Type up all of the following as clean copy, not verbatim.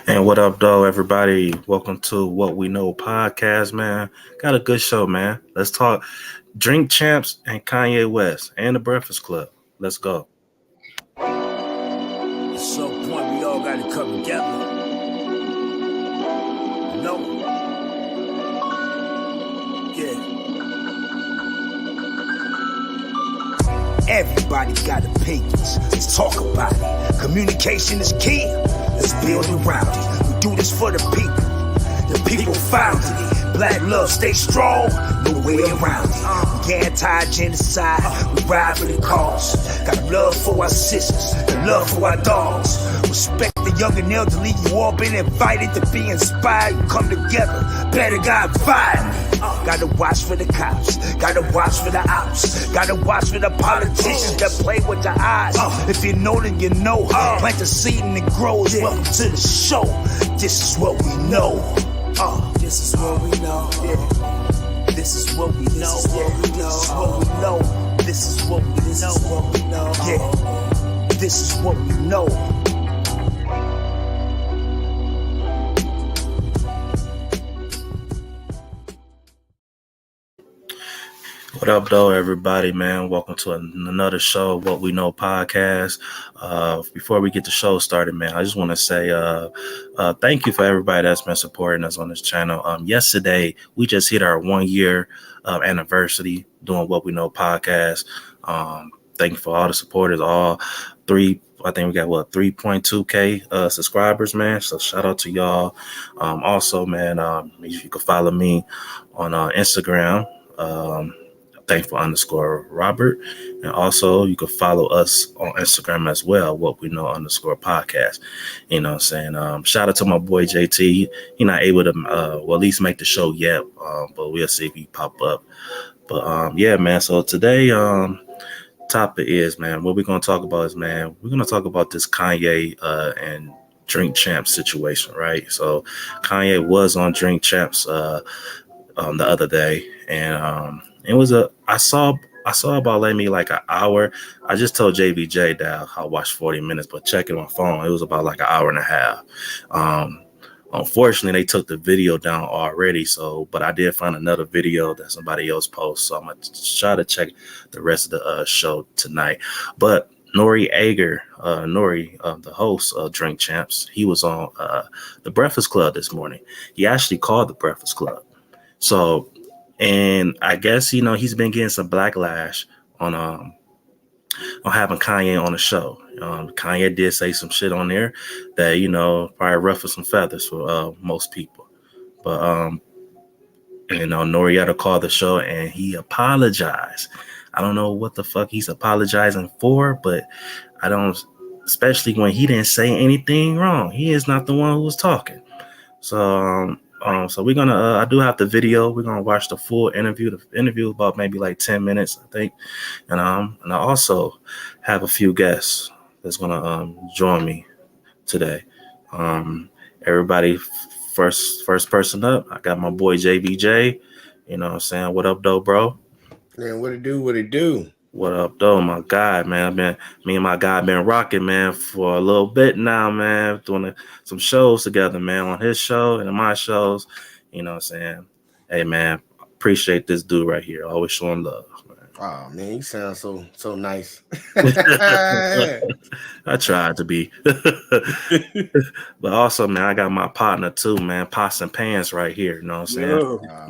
And what up, though, everybody? Welcome to What We Know podcast, man. Got a good show, man. Let's talk Drink Champs and Kanye West and the Breakfast Club. Let's go. At some point, we all got to come together. No. Yeah. Everybody got opinions. Let's talk about it. Communication is key. Let's build around it. We do this for the people. The people founded it. Black love, stay strong. No way around it. We anti-genocide. We ride for the cause. Got love for our sisters. And love for our dogs. Respect the young and elderly. You all been invited to be inspired. Come together. Better God violent. Gotta watch for the cops. Gotta watch for the ops. Gotta watch for the politicians that play with the eyes. If you know, then you know. Plant the seed and it grows. Welcome to the show. This is what we know. This is what we know. This is what we know. This is what we know. This is what we know. Yeah. This is what we know. What up, though, everybody, man? Welcome to another show, What We Know podcast. Before we get the show started, man, I just want to say thank you for everybody that's been supporting us on this channel. Yesterday, we just hit our 1 year anniversary doing What We Know podcast. Thank you for all the supporters, all three. I think we got 3.2K subscribers, man. So shout out to y'all. Also, man, you can follow me on Instagram. Thankful_Robert. And also you can follow us on Instagram as well, What We Know _podcast. You know what I'm saying? Shout out to my boy JT. He not able to at least make the show yet. But we'll see if he pop up. But yeah, man. So today topic is, man, what we're gonna talk about is, man, we're gonna talk about this Kanye and Drink Champs situation, right? So Kanye was on Drink Champs the other day, and it was I saw about maybe like an hour. I just told JVJ that I watched 40 minutes, but checking my phone, it was about like an hour and a half. Unfortunately, they took the video down already. But I did find another video that somebody else posted, so I'm gonna try to check the rest of the show tonight. But N.O.R.E, the host of Drink Champs, he was on the Breakfast Club this morning. He actually called the Breakfast Club. So, and I guess, he's been getting some backlash on having Kanye on the show. Kanye did say some shit on there that, probably ruffled some feathers for most people. But, N.O.R.E had to call the show and he apologized. I don't know what the fuck he's apologizing for, but I don't, especially when he didn't say anything wrong. He is not the one who was talking. So, so we're gonna I do have the video. We're gonna watch the full interview. The interview about maybe like 10 minutes, I think. And I also have a few guests that's gonna join me today. Everybody, first person up, I got my boy JBJ. You know what I'm saying? What up, though, bro? Man, what it do? What up, though, my guy, man? Me and my guy been rocking, man, for a little bit now, man. Doing some shows together, man, on his show and my shows. You know what I'm saying? Hey, man, appreciate this dude right here. Always showing love, man. Oh, man, you sound so nice. I tried to be. But also, man, I got my partner too, man. Pots and Pants right here. You know what I'm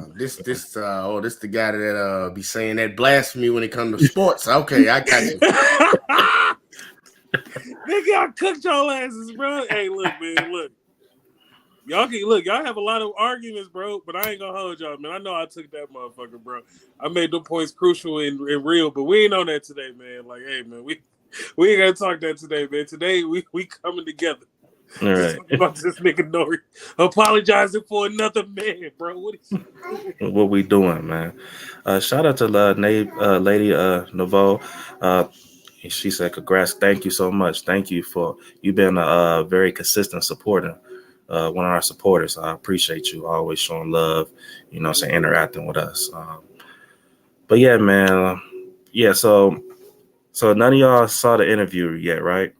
saying? This the guy that be saying that blasphemy when it comes to sports. Okay, I got you. Nigga, I cooked y'all asses, bro. Hey, look, man, look. Y'all have a lot of arguments, bro, but I ain't gonna hold y'all, man. I know I took that motherfucker, bro. I made the points crucial and real, but we ain't on that today, man. Like, hey, man, we ain't gonna talk that today, man. Today we coming together. All right. About this nigga N.O.R.E apologizing for another man, bro. What we doing, man? Shout out to Lady Novo. She said, "Congrats, thank you so much. Thank you for you been a very consistent supporter." One of our supporters. I appreciate you always showing love, saying interacting with us. But yeah, man. So none of y'all saw the interview yet, right?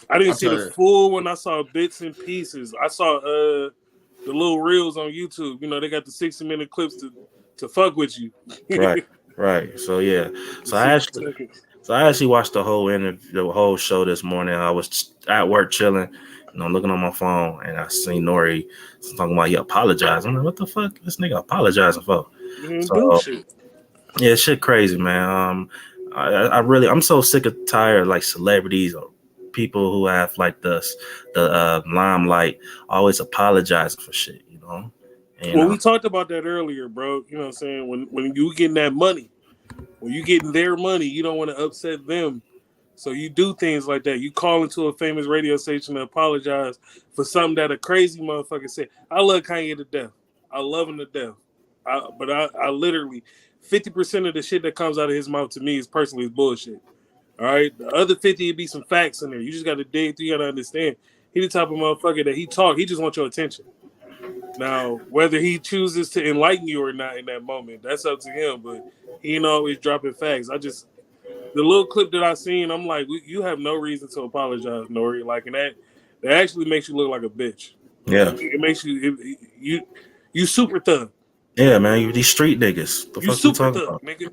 I didn't see the full one. I saw bits and pieces. I saw the little reels on YouTube. You know, they got the 60-minute clips to fuck with you. Right. So yeah. So I actually watched the whole interview, the whole show this morning. I was at work chilling, looking on my phone, and I seen N.O.R.E. talking about he apologized. I'm like, what the fuck? This nigga apologizing for? So shit. Yeah, shit crazy, man. I'm so sick of tired of like celebrities or people who have like the limelight always apologizing for shit, And, we talked about that earlier, bro. You know what I'm saying? When you getting that money, when you getting their money, you don't want to upset them. So you do things like that. You call into a famous radio station to apologize for something that a crazy motherfucker said. I love Kanye to death. I love him to death. But I literally 50% of the shit that comes out of his mouth to me is personally bullshit. All right, the other 50 would be some facts in there. You just got to dig through. You got to understand. He the type of motherfucker that he talk. He just wants your attention. Now, whether he chooses to enlighten you or not in that moment, that's up to him. But he ain't always dropping facts. The little clip that I seen, I'm like, you have no reason to apologize, N.O.R.E. Like, and that actually makes you look like a bitch. Yeah, it makes you super thug. Yeah, man, these street niggas. The fuck you talking about? Nigga.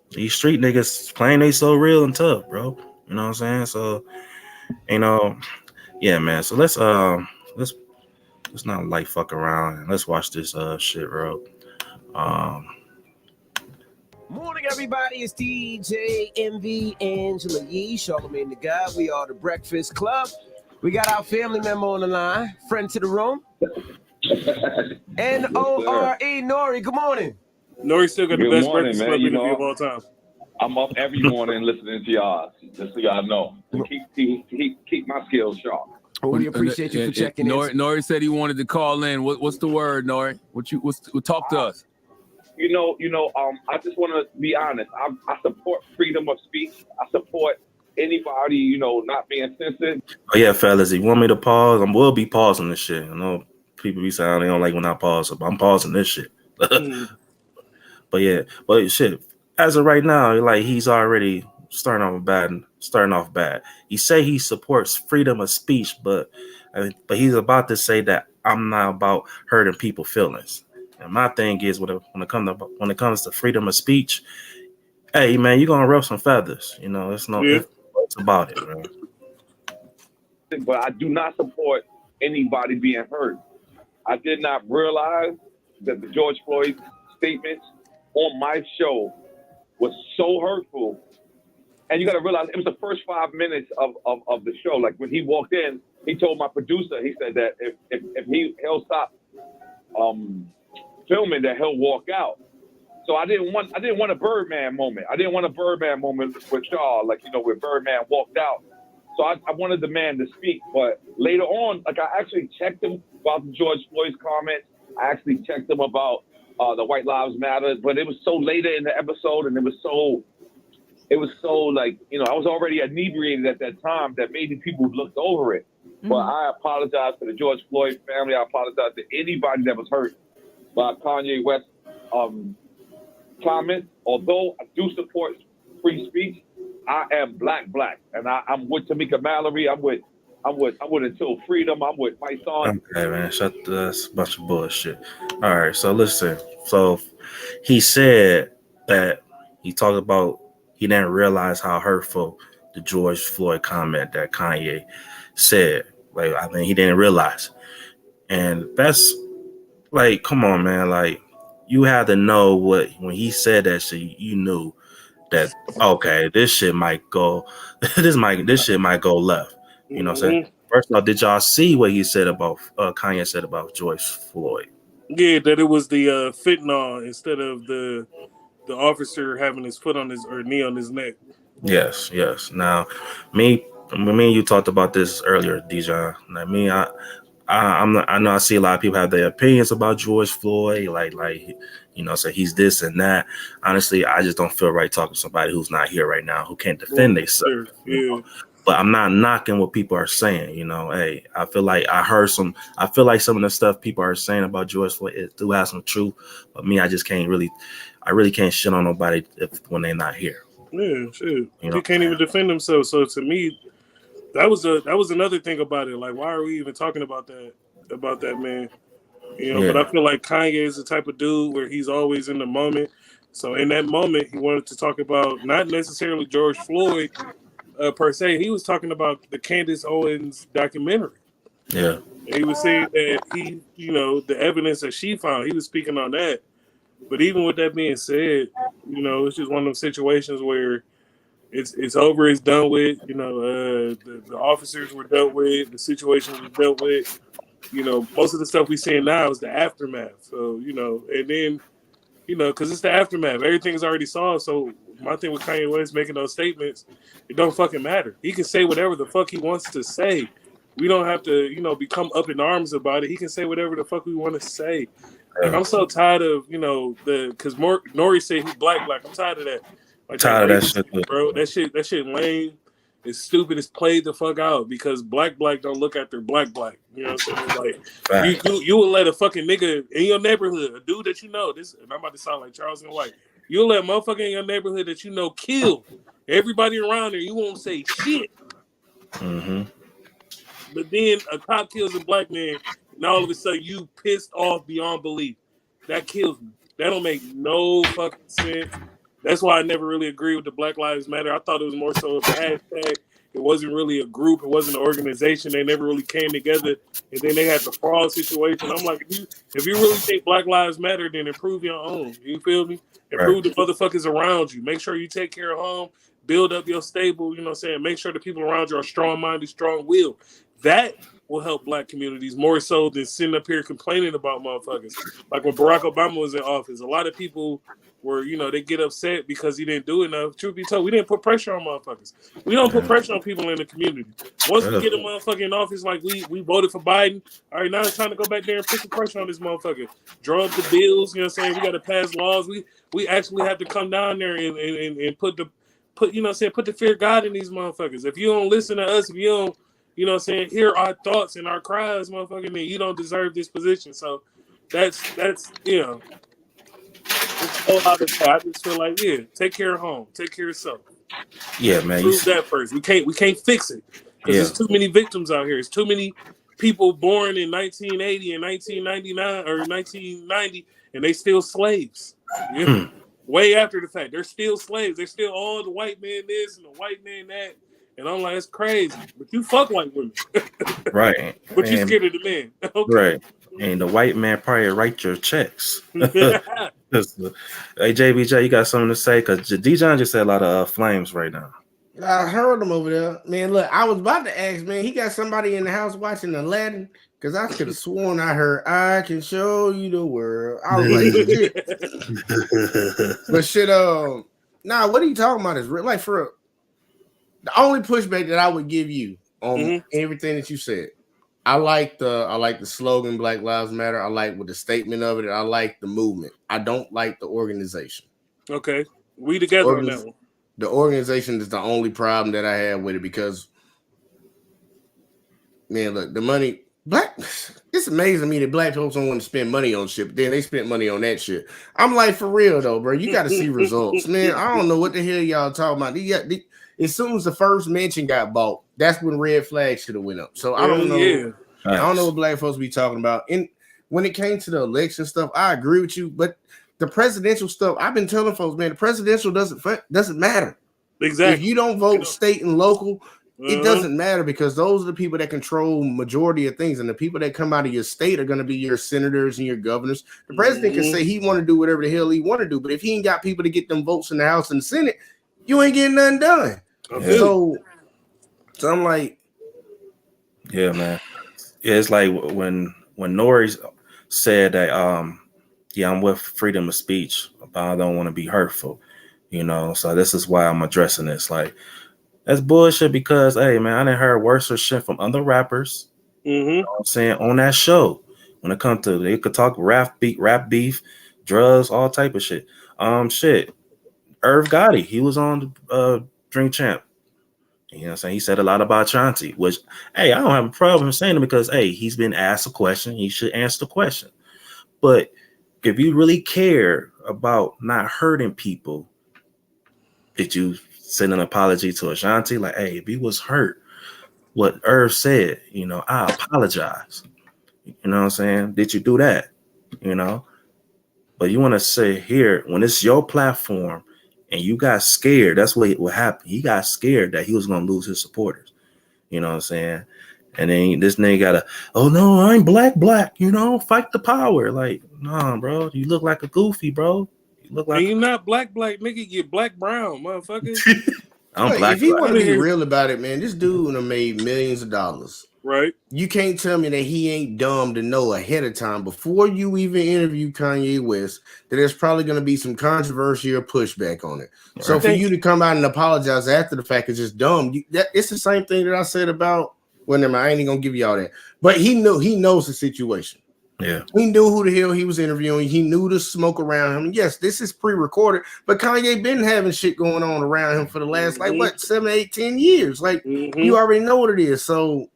These street niggas playing they so real and tough, bro. You know what I'm saying? So, yeah, man. So let's not like fuck around and let's watch this shit, bro. Morning, everybody. It's DJ MV Angela Yee, Charlamagne the God. We are the Breakfast Club. We got our family member on the line, friend to the room. N.O.R.E. N.O.R.E. Good morning. N.O.R.E. still got the best breakfast club interview of all time. I'm up every morning listening to y'all, just so y'all know. To keep my skills sharp. We appreciate you for checking in. N.O.R.E. said he wanted to call in. What's the word, N.O.R.E.? Talk to us. I just want to be honest. I support freedom of speech. I support anybody, not being censored. Oh yeah, fellas, if you want me to pause, I will be pausing this shit. I know people be saying they don't like when I pause, so I'm pausing this shit. But shit, as of right now, like he's already starting off bad. He say he supports freedom of speech, but he's about to say that I'm not about hurting people's feelings. And my thing is, when it comes to freedom of speech, hey man, you're gonna ruffle some feathers. It's about it, man. But I do not support anybody being hurt. I did not realize that the George Floyd statements on my show was so hurtful. And you got to realize it was the first 5 minutes of the show. Like when he walked in, he told my producer, he said that if he'll stop filming, that he'll walk out. So I didn't want a Birdman moment. I didn't want a Birdman moment with y'all, where Birdman walked out. So I wanted the man to speak. But later on, I actually checked him about the George Floyd's comments. I actually checked him about the White Lives Matter. But it was so later in the episode, and it was so I was already inebriated at that time that maybe people looked over it. Mm-hmm. But I apologize to the George Floyd family. I apologize to anybody that was hurt by Kanye West comments. Although I do support free speech, I am black, and I'm with Tamika Mallory. I'm with Until Freedom. I'm with my son. Okay, man, that's a bunch of bullshit. All right, so listen. So he said that he talked about he didn't realize how hurtful the George Floyd comment that Kanye said. He didn't realize, and that's like, come on, man, like. You had to know when he said that shit, you knew that okay, this shit might go, this shit might go left. You know what I'm saying? First of all, did y'all see what he said about Kanye said about George Floyd? Yeah, that it was the fentanyl instead of the officer having his foot on his or knee on his neck. Yes. Now, me and you talked about this earlier, Dijon. I know I see a lot of people have their opinions about George Floyd, say he's this and that. Honestly, I just don't feel right talking to somebody who's not here right now, who can't defend themselves. Yeah. But I'm not knocking what people are saying. Hey, I feel like some of the stuff people are saying about George Floyd, it do have some truth. But me, I really can't shit on nobody when they're not here. Yeah, shit. They can't even defend themselves. So to me, That was another thing about it. Like, why are we even talking about that man? You know, but I feel like Kanye is the type of dude where he's always in the moment. So in that moment, he wanted to talk about not necessarily George Floyd per se. He was talking about the Candace Owens documentary. Yeah. And he was saying that the evidence that she found, he was speaking on that. But even with that being said, it's just one of those situations where it's over, it's done with. The officers were dealt with, the situation was dealt with. Most of the stuff we seeing now is the aftermath. So, and then, because it's the aftermath. Everything's already solved. So my thing with Kanye West making those statements, it don't fucking matter. He can say whatever the fuck he wants to say. We don't have to, become up in arms about it. He can say whatever the fuck we want to say. And I'm so tired of, because N.O.R.E said he's black. I'm tired of that. Like, tired of that shit, bro. That shit lame. It's stupid. It's played the fuck out because black don't look after black. You know what I'm saying? Like you will let a fucking nigga in your neighborhood, a dude that you know, this, and I'm about to sound like Charles and White. You'll let a motherfucker in your neighborhood that you know kill everybody around there. You won't say shit. Mm-hmm. But then a cop kills a black man, and all of a sudden you pissed off beyond belief. That kills me. That don't make no fucking sense. That's why I never really agreed with the Black Lives Matter. I thought it was more so of a hashtag. It wasn't really a group. It wasn't an organization. They never really came together. And then they had the fraud situation. I'm like, if you really think Black Lives Matter, then improve your own. You feel me? Improve the motherfuckers around you. Make sure you take care of home. Build up your stable. You know what I'm saying? Make sure the people around you are strong-minded, strong-willed. That will help black communities more so than sitting up here complaining about motherfuckers. Like when Barack Obama was in office, a lot of people where they get upset because he didn't do enough. Truth be told, we didn't put pressure on motherfuckers. We don't put pressure on people in the community. Once we get a motherfucker in office, like we voted for Biden, all right, now it's time to go back there and put some pressure on this motherfucker. Draw up the bills, you know what I'm saying? We got to pass laws. We actually have to come down there and put the fear of God in these motherfuckers. If you don't listen to us, if you don't, hear our thoughts and our cries, motherfucker, then you don't deserve this position. So that's I just feel like, take care of home, take care of yourself. Yeah, man. Prove that first. We can't fix it because there's too many victims out here. There's too many people born in 1980 and 1999 or 1990, and they still slaves. Way after the fact, they're still slaves. They're still all the white man this and the white man that. And I'm like, it's crazy. But you fuck white women, right? But you scared of the men, okay. Right? And the white man probably write your checks. Hey, JBJ, you got something to say? Because D-John just said a lot of flames right now. I heard him over there. Man, look, I was about to ask, man, he got somebody in the house watching Aladdin? Because I could have sworn I heard, I can show you the world. I was like, shit. But shit, what are you talking about? Is real, like, for real. The only pushback that I would give you on everything that you said, I like the slogan Black Lives Matter. I like with the statement of it. I like the movement. I don't like the organization. Okay, we together on that one. The organization is the only problem that I have with it because, man, look, the money. It's amazing to me that black folks don't want to spend money on shit, but then they spent money on that shit. I'm like, for real though, bro. You got to see results, man. I don't know what the hell y'all talking about. As soon as the first mention got bought, that's when red flags should have went up. So I don't know. Yeah. I don't know what black folks be talking about. And when it came to the election stuff, I agree with you. But the presidential stuff, I've been telling folks, man, the presidential doesn't matter. Exactly. If you don't vote state and local, it doesn't matter because those are the people that control majority of things. And the people that come out of your state are going to be your senators and your governors. The president can say he want to do whatever the hell he want to do. But if he ain't got people to get them votes in the House and the Senate, you ain't getting nothing done. So I'm like, yeah, man. Yeah, it's like when N.O.R.E said that I'm with freedom of speech, but I don't want to be hurtful, So this is why I'm addressing this. Like, that's bullshit because, hey, man, I done heard worse shit from other rappers. You know what I'm saying, on that show. When it comes to, they could talk rap beef, drugs, all type of shit. Irv Gotti, he was on Drink Champ. You know what I'm saying? He said a lot about Chauncey, which, hey, I don't have a problem saying it because, hey, he's been asked a question. He should answer the question. But if you really care about not hurting people, did you send an apology to Ashanti? Like, hey, if he was hurt, what Irv said. You know, I apologize. You know what I'm saying? Did you do that? You know, but you want to say here when it's your platform and you got scared. That's what happened. He got scared that he was going to lose his supporters. You know what I'm saying? And then this nigga got oh no, I'm black, you know, fight the power. Like, nah, bro, you look like a goofy, bro. You look like and you're not black, nigga, you're black brown, motherfucker. I'm Look, black. if you want to be here. real about it, man, this dude done made millions of dollars. Right. You can't tell me that he ain't dumb to know ahead of time before you even interview Kanye West that there's probably going to be some controversy or pushback on it. Right. So for you to come out and apologize after the fact is just dumb. It's the same thing that I said about. Well, never mind, I ain't even gonna give you all that. But he knows the situation. Yeah. He knew who the hell he was interviewing. He knew the smoke around him. Yes, this is pre-recorded, but Kanye been having shit going on around him for the last 7, 8, 10 years. Like you already know what it is. So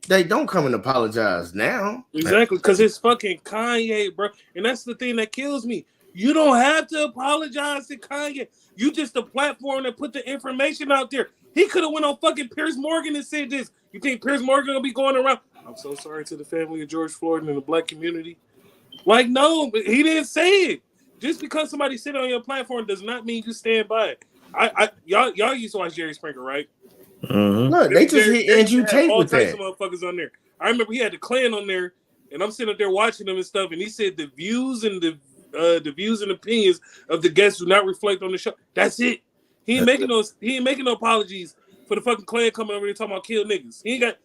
they don't come and apologize now. Exactly, because it's fucking Kanye, bro. And that's the thing that kills me. You don't have to apologize to Kanye. You just a platform that put the information out there. He could have went on fucking Piers Morgan and said this. You think Piers Morgan gonna be going around? I'm so sorry to the family of George Floyd and the black community. Like, no, but he didn't say it. Just because somebody sit on your platform does not mean you stand by it. Y'all used to watch Jerry Springer, right? Mm-hmm. Look, they just hit Andrew Tate all with types that. of motherfuckers on there. I remember he had the Klan on there, and I'm sitting up there watching them and stuff, and he said the views and the views and opinions of the guests do not reflect on the show. That's it. He ain't making no apologies for the fucking Klan coming over here talking about kill niggas. He got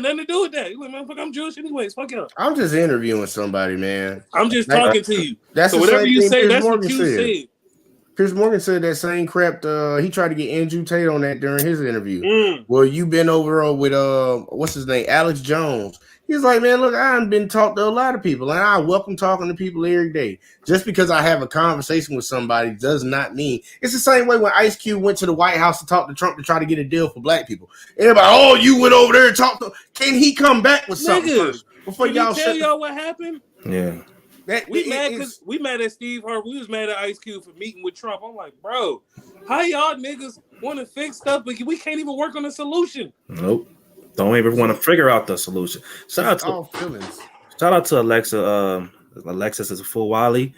nothing to do with that. He's like, motherfucker, I'm Jewish anyways. Fuck y'all. I'm just interviewing somebody, man. I'm just talking to you. That's so whatever you say, that's what you said. Piers Morgan said that same crap. He tried to get Andrew Tate on that during his interview. Well, you been over with what's his name, Alex Jones. He's like, man, look, I've been talking to a lot of people, and I welcome talking to people every day. Just because I have a conversation with somebody does not mean it's the same way when Ice Cube went to the White House to talk to Trump to try to get a deal for black people. Everybody, oh, you went over there and talked to. Can he come back with something first before y'all tell y'all what happened? Yeah. We mad at Steve Harvey. We was mad at Ice Cube for meeting with Trump. I'm like, bro, how y'all niggas want to fix stuff, but we can't even work on a solution? Nope. Don't even want to figure out the solution. Shout out to Alexa. Alexis is a fool Wally.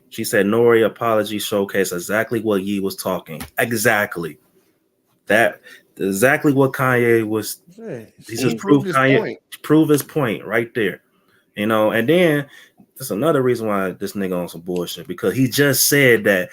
She said N.O.R.E apology showcase exactly what Ye was talking. Exactly. That exactly what Kanye was. He just proved his point right there. You know, and then that's another reason why this nigga on some bullshit, because he just said that,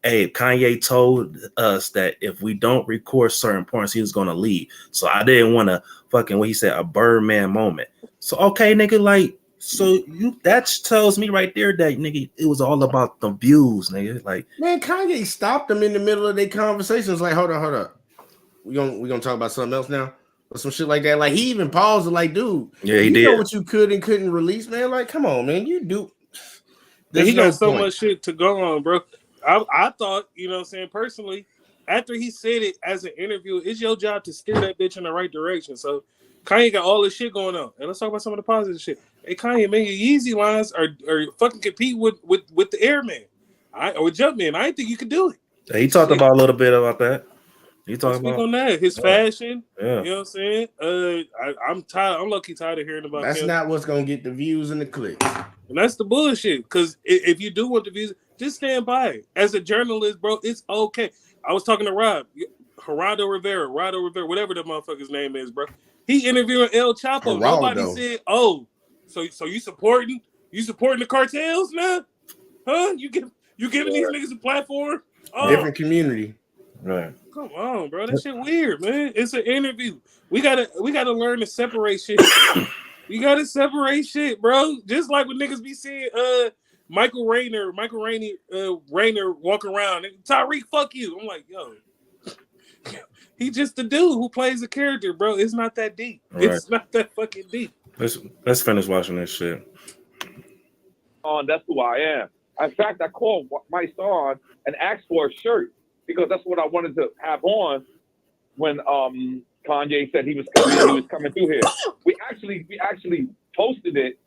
hey, Kanye told us that if we don't record certain points, he was gonna leave. So I didn't want to fucking what he said, a Birdman moment. So okay, nigga, like, so you that tells me right there that nigga, it was all about the views, nigga. Like, man, Kanye stopped them in the middle of their conversations. Like, hold up. We gonna talk about something else now? Or some shit like that. Like, he even paused and like, dude, yeah, he you did. know what you could and couldn't release, man? Like, come on, man, you do. He got so much shit to go on, bro. I thought, you know what I'm saying, personally, after he said it as an interview, it's your job to steer that bitch in the right direction. So Kanye got all this shit going on. And let's talk about some of the positive shit. Hey, Kanye, man, your Yeezy lines are fucking compete with the Airman. Or Jumpman. I didn't think you could do it. He talked about a little bit about that. He talking Speak about on that. His fashion. Yeah. You know what I'm saying? I'm tired. I'm low-key tired of hearing about That's him. not what's gonna get the views and the clicks. And that's the bullshit. Because if you do want the views, just stand by it. As a journalist, bro, it's okay. I was talking to Gerardo Rivera, whatever the motherfucker's name is, bro. He interviewing El Chapo. Nobody said, "Oh, so you supporting the cartels now? Huh? You giving these niggas a platform? Oh. Different community, right? Come on, bro. That shit weird, man. It's an interview. We gotta learn to separate shit. We gotta separate shit, bro. Just like when niggas be seeing Michael Rayner walk around and Tyreek, fuck you. I'm like, yo, he just the dude who plays a character, bro. It's not that deep. Right. It's not that fucking deep. Let's finish watching this shit. That's who I am. In fact, I called my son and asked for a shirt because that's what I wanted to have on when Kanye said he was coming through here. We actually posted it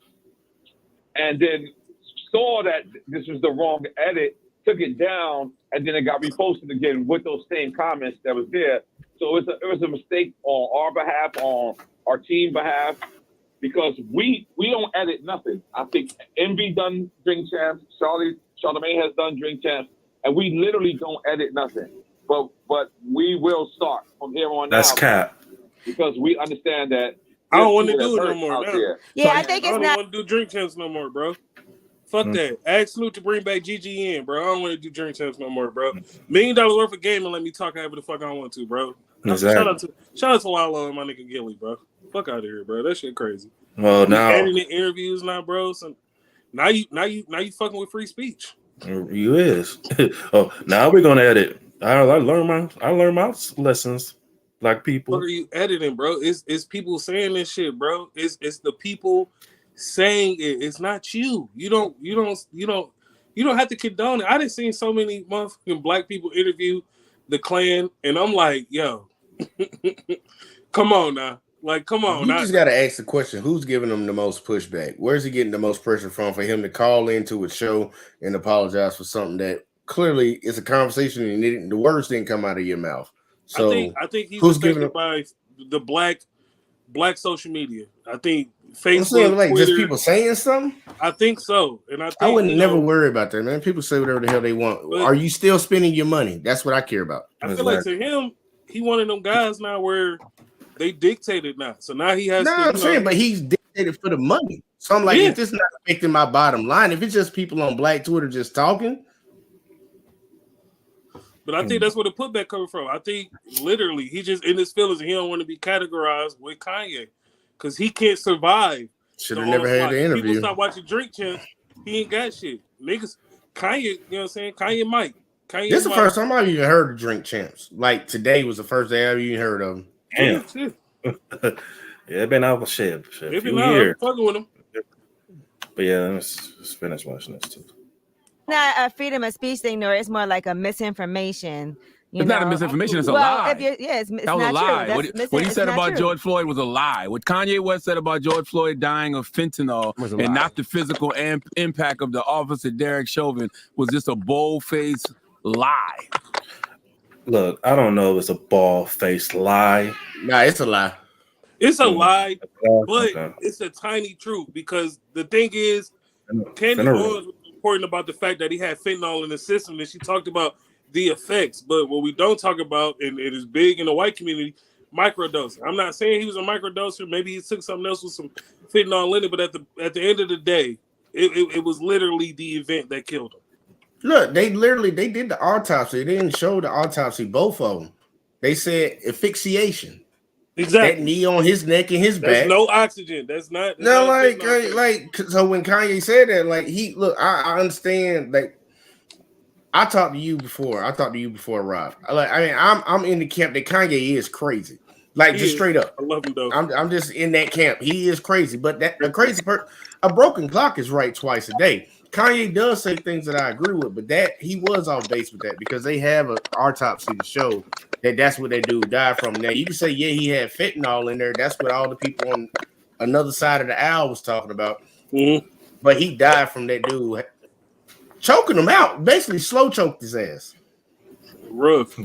and then saw that this was the wrong edit, took it down, and then it got reposted again with those same comments that was there. So it was a mistake on our behalf, on our team behalf, because we don't edit nothing. I think Envy done Drink Champs, Charlamagne has done Drink Champs, and we literally don't edit nothing. But we will start from here on That's out cap. because we understand that I don't want to there's do it no hurt more. out Now. there. Yeah, So I think I it's don't not. want to do Drink Champs no more, bro. Fuck that. Ask Snoop to bring back GGN, bro. I don't want to do Drink Champs no more, bro. $1 million worth of game and let me talk however the fuck I want to, bro. Exactly. Shout out to Lalo and my nigga Gilly, bro. Fuck out of here, bro. That shit crazy. Well, now Editing interviews now, bro. So now you fucking with free speech. you is. Oh, now we're gonna edit. I learned my lessons, like people. What are you editing, bro? It's people saying this shit, bro. It's the people saying it. It's not you. You don't have to condone it. I done seen so many motherfucking black people interview the Klan, and I'm like, yo, come on now. Like, come on. You just got to ask the question, who's giving him the most pushback? Where's he getting the most pressure from for him to call into a show and apologize for something that clearly is a conversation and the words didn't come out of your mouth? So I think he's who's affected giving him by the black social media. I think I'm Facebook, saying, like, Twitter, just people saying something? I think so. And I think, I wouldn't never worry about that, man. People say whatever the hell they want. But- Are you still spending your money? That's what I care about. I feel like to him, he one of them guys now where they dictated now. So now he has No, to. I'm saying, but he's dictated for the money. So I'm like, if this is not affecting my bottom line, if it's just people on Black Twitter just talking. But I think that's where the putback coming from. I think literally he just in his feelings and he don't want to be categorized with Kanye because he can't survive. Should have never had the interview. People stop watching Drink Champs. He ain't got shit. Niggas, Kanye, you know what I'm saying? Kanye Mike. This is the first time I've even heard of Drink Champs. Like today was the first day I've even heard of him. Damn. Yeah, it been out for shit. It been out. I'm fucking with him. But yeah, let's finish watching this too. Not a freedom of speech thing, nor it's more like a misinformation. It's not a misinformation, it's a lie. It's that was not a lie. True. What he said about George Floyd was a lie. What Kanye West said about George Floyd dying of fentanyl and not the physical impact of the officer Derek Chauvin was just a bold-faced lie. Look, I don't know if it's a bald-faced lie. Nah, it's a lie. It's a lie, but it's a tiny truth because the thing is, Candy was reporting about the fact that he had fentanyl in the system, and she talked about the effects. But what we don't talk about, and it is big in the white community, microdosing. I'm not saying he was a microdoser. Maybe he took something else with some fentanyl in it. But at the end of the day, it was literally the event that killed him. Look, they did the autopsy. They didn't show the autopsy, both of them. They said asphyxiation. Exactly. That knee on his neck and his back. No oxygen. That's not. No, like so when Kanye said that, like I understand. Like I talked to you before. Rob. I'm in the camp that Kanye is crazy. Like just straight up. I love him though. I'm just in that camp. He is crazy, but a broken clock is right twice a day. Kanye does say things that I agree with, but that he was off base with that because they have an autopsy to show that's what that dude died from. Now you can say, yeah, he had fentanyl in there. That's what all the people on another side of the aisle was talking about. Mm-hmm. But he died from that dude choking him out, basically slow choked his ass. Rough.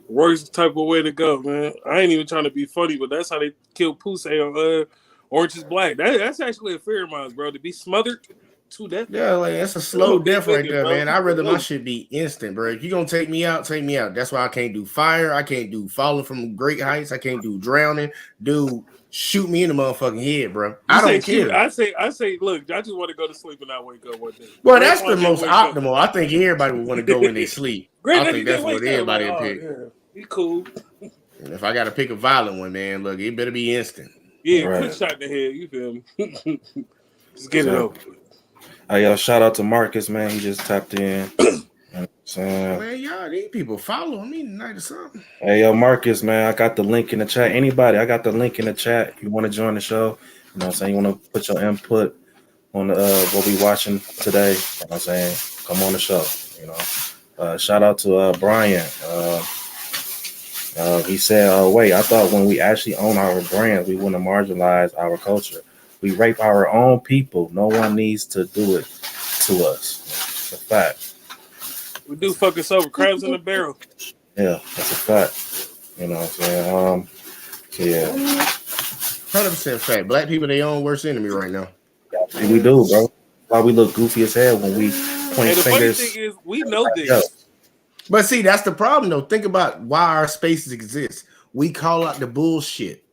Worst type of way to go, man. I ain't even trying to be funny, but that's how they killed Poussey on Orange is Black. That's actually a fear of mine, bro. To be smothered to death. Yeah, like that's a slow death right there, man. I'd rather my shit be instant, bro. If you're gonna take me out, take me out. That's why I can't do fire. I can't do falling from great heights. I can't do drowning. Dude, shoot me in the motherfucking head, bro. I don't care. I say, look, I just want to go to sleep and not wake up one day. Well, that's the most optimal. I think everybody would want to go when they sleep. I think that's what everybody would pick. He cool. And if I got to pick a violent one, man, look, it better be instant. Yeah, quick shot in the head. You feel me? Just get it over. Hey, yo, shout out to Marcus, man. He just tapped in. Man, y'all, these people following me tonight or something. Hey, yo, Marcus, man, I got the link in the chat. Anybody, I got the link in the chat. If you want to join the show, you know what I'm saying? You want to put your input on what we watching today, you know what I'm saying? Come on the show, you know. Shout out to Brian. He said, wait, I thought when we actually own our brands, we wouldn't marginalize our culture. We rape our own people. No one needs to do it to us. It's a fact. We do fuck us over. Crabs in the barrel. Yeah, that's a fact. You know what I'm saying? Yeah. 100% fact. Black people, they own worst enemy right now. We do, bro. Why we look goofy as hell when we point And the fingers. funny thing is, we know this. But see, that's the problem, though. Think about why our spaces exist. We call out the bullshit.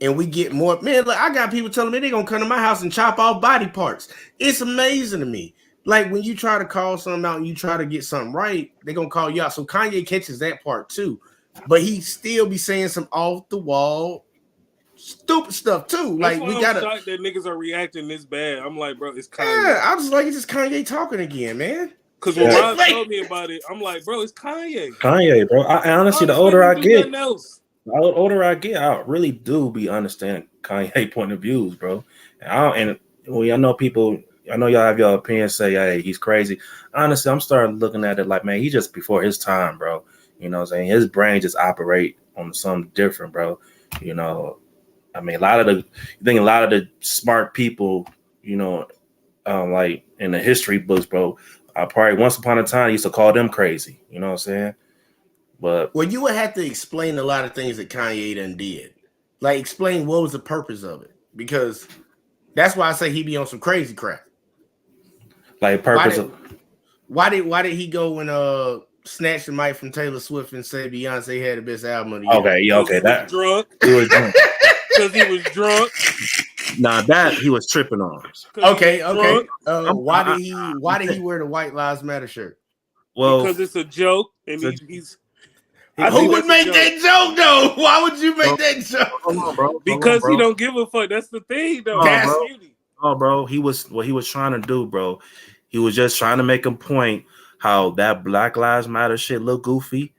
And we get more. Man, look, I got people telling me they're going to come to my house and chop off body parts. It's amazing to me. Like, when you try to call something out and you try to get something right, they're going to call you out. So Kanye catches that part, too. But he still be saying some off-the-wall stupid stuff, too. That's Like, why we I'm got to... shocked that niggas are reacting this bad. I'm like, bro, it's Kanye. Yeah, I was like, it's just Kanye talking again, man. Because when Rob told me about it, I'm like, bro, it's Kanye. Kanye, bro. I honestly, the older I get, I really do be understanding Kanye point of views, bro. I know people, I know y'all have your opinions, say, hey, he's crazy. Honestly, I'm starting looking at it like, man, he's just before his time, bro. You know what I'm saying? His brain just operate on something different, bro. You know, I mean, a lot of the smart people, you know, like in the history books, bro, probably once upon a time used to call them crazy. You know what I'm saying? But well, you would have to explain a lot of things that Kanye done did. Like, explain what was the purpose of it, because that's why I say he be on some crazy crap. Like purpose why did he go and snatch the mic from Taylor Swift and say Beyonce had the best album of the year? Okay, yeah, okay, that drunk. He was drunk. Because he was drunk. Nah, that he was tripping on. Okay. Why did he wear the White Lives Matter shirt? Well, because it's a joke, and he's. Who would make that joke though? Why would you make that joke? Hold on, bro. Because he don't give a fuck. That's the thing, though. Bro. He was what he was trying to do, bro. He was just trying to make a point how that Black Lives Matter shit look goofy.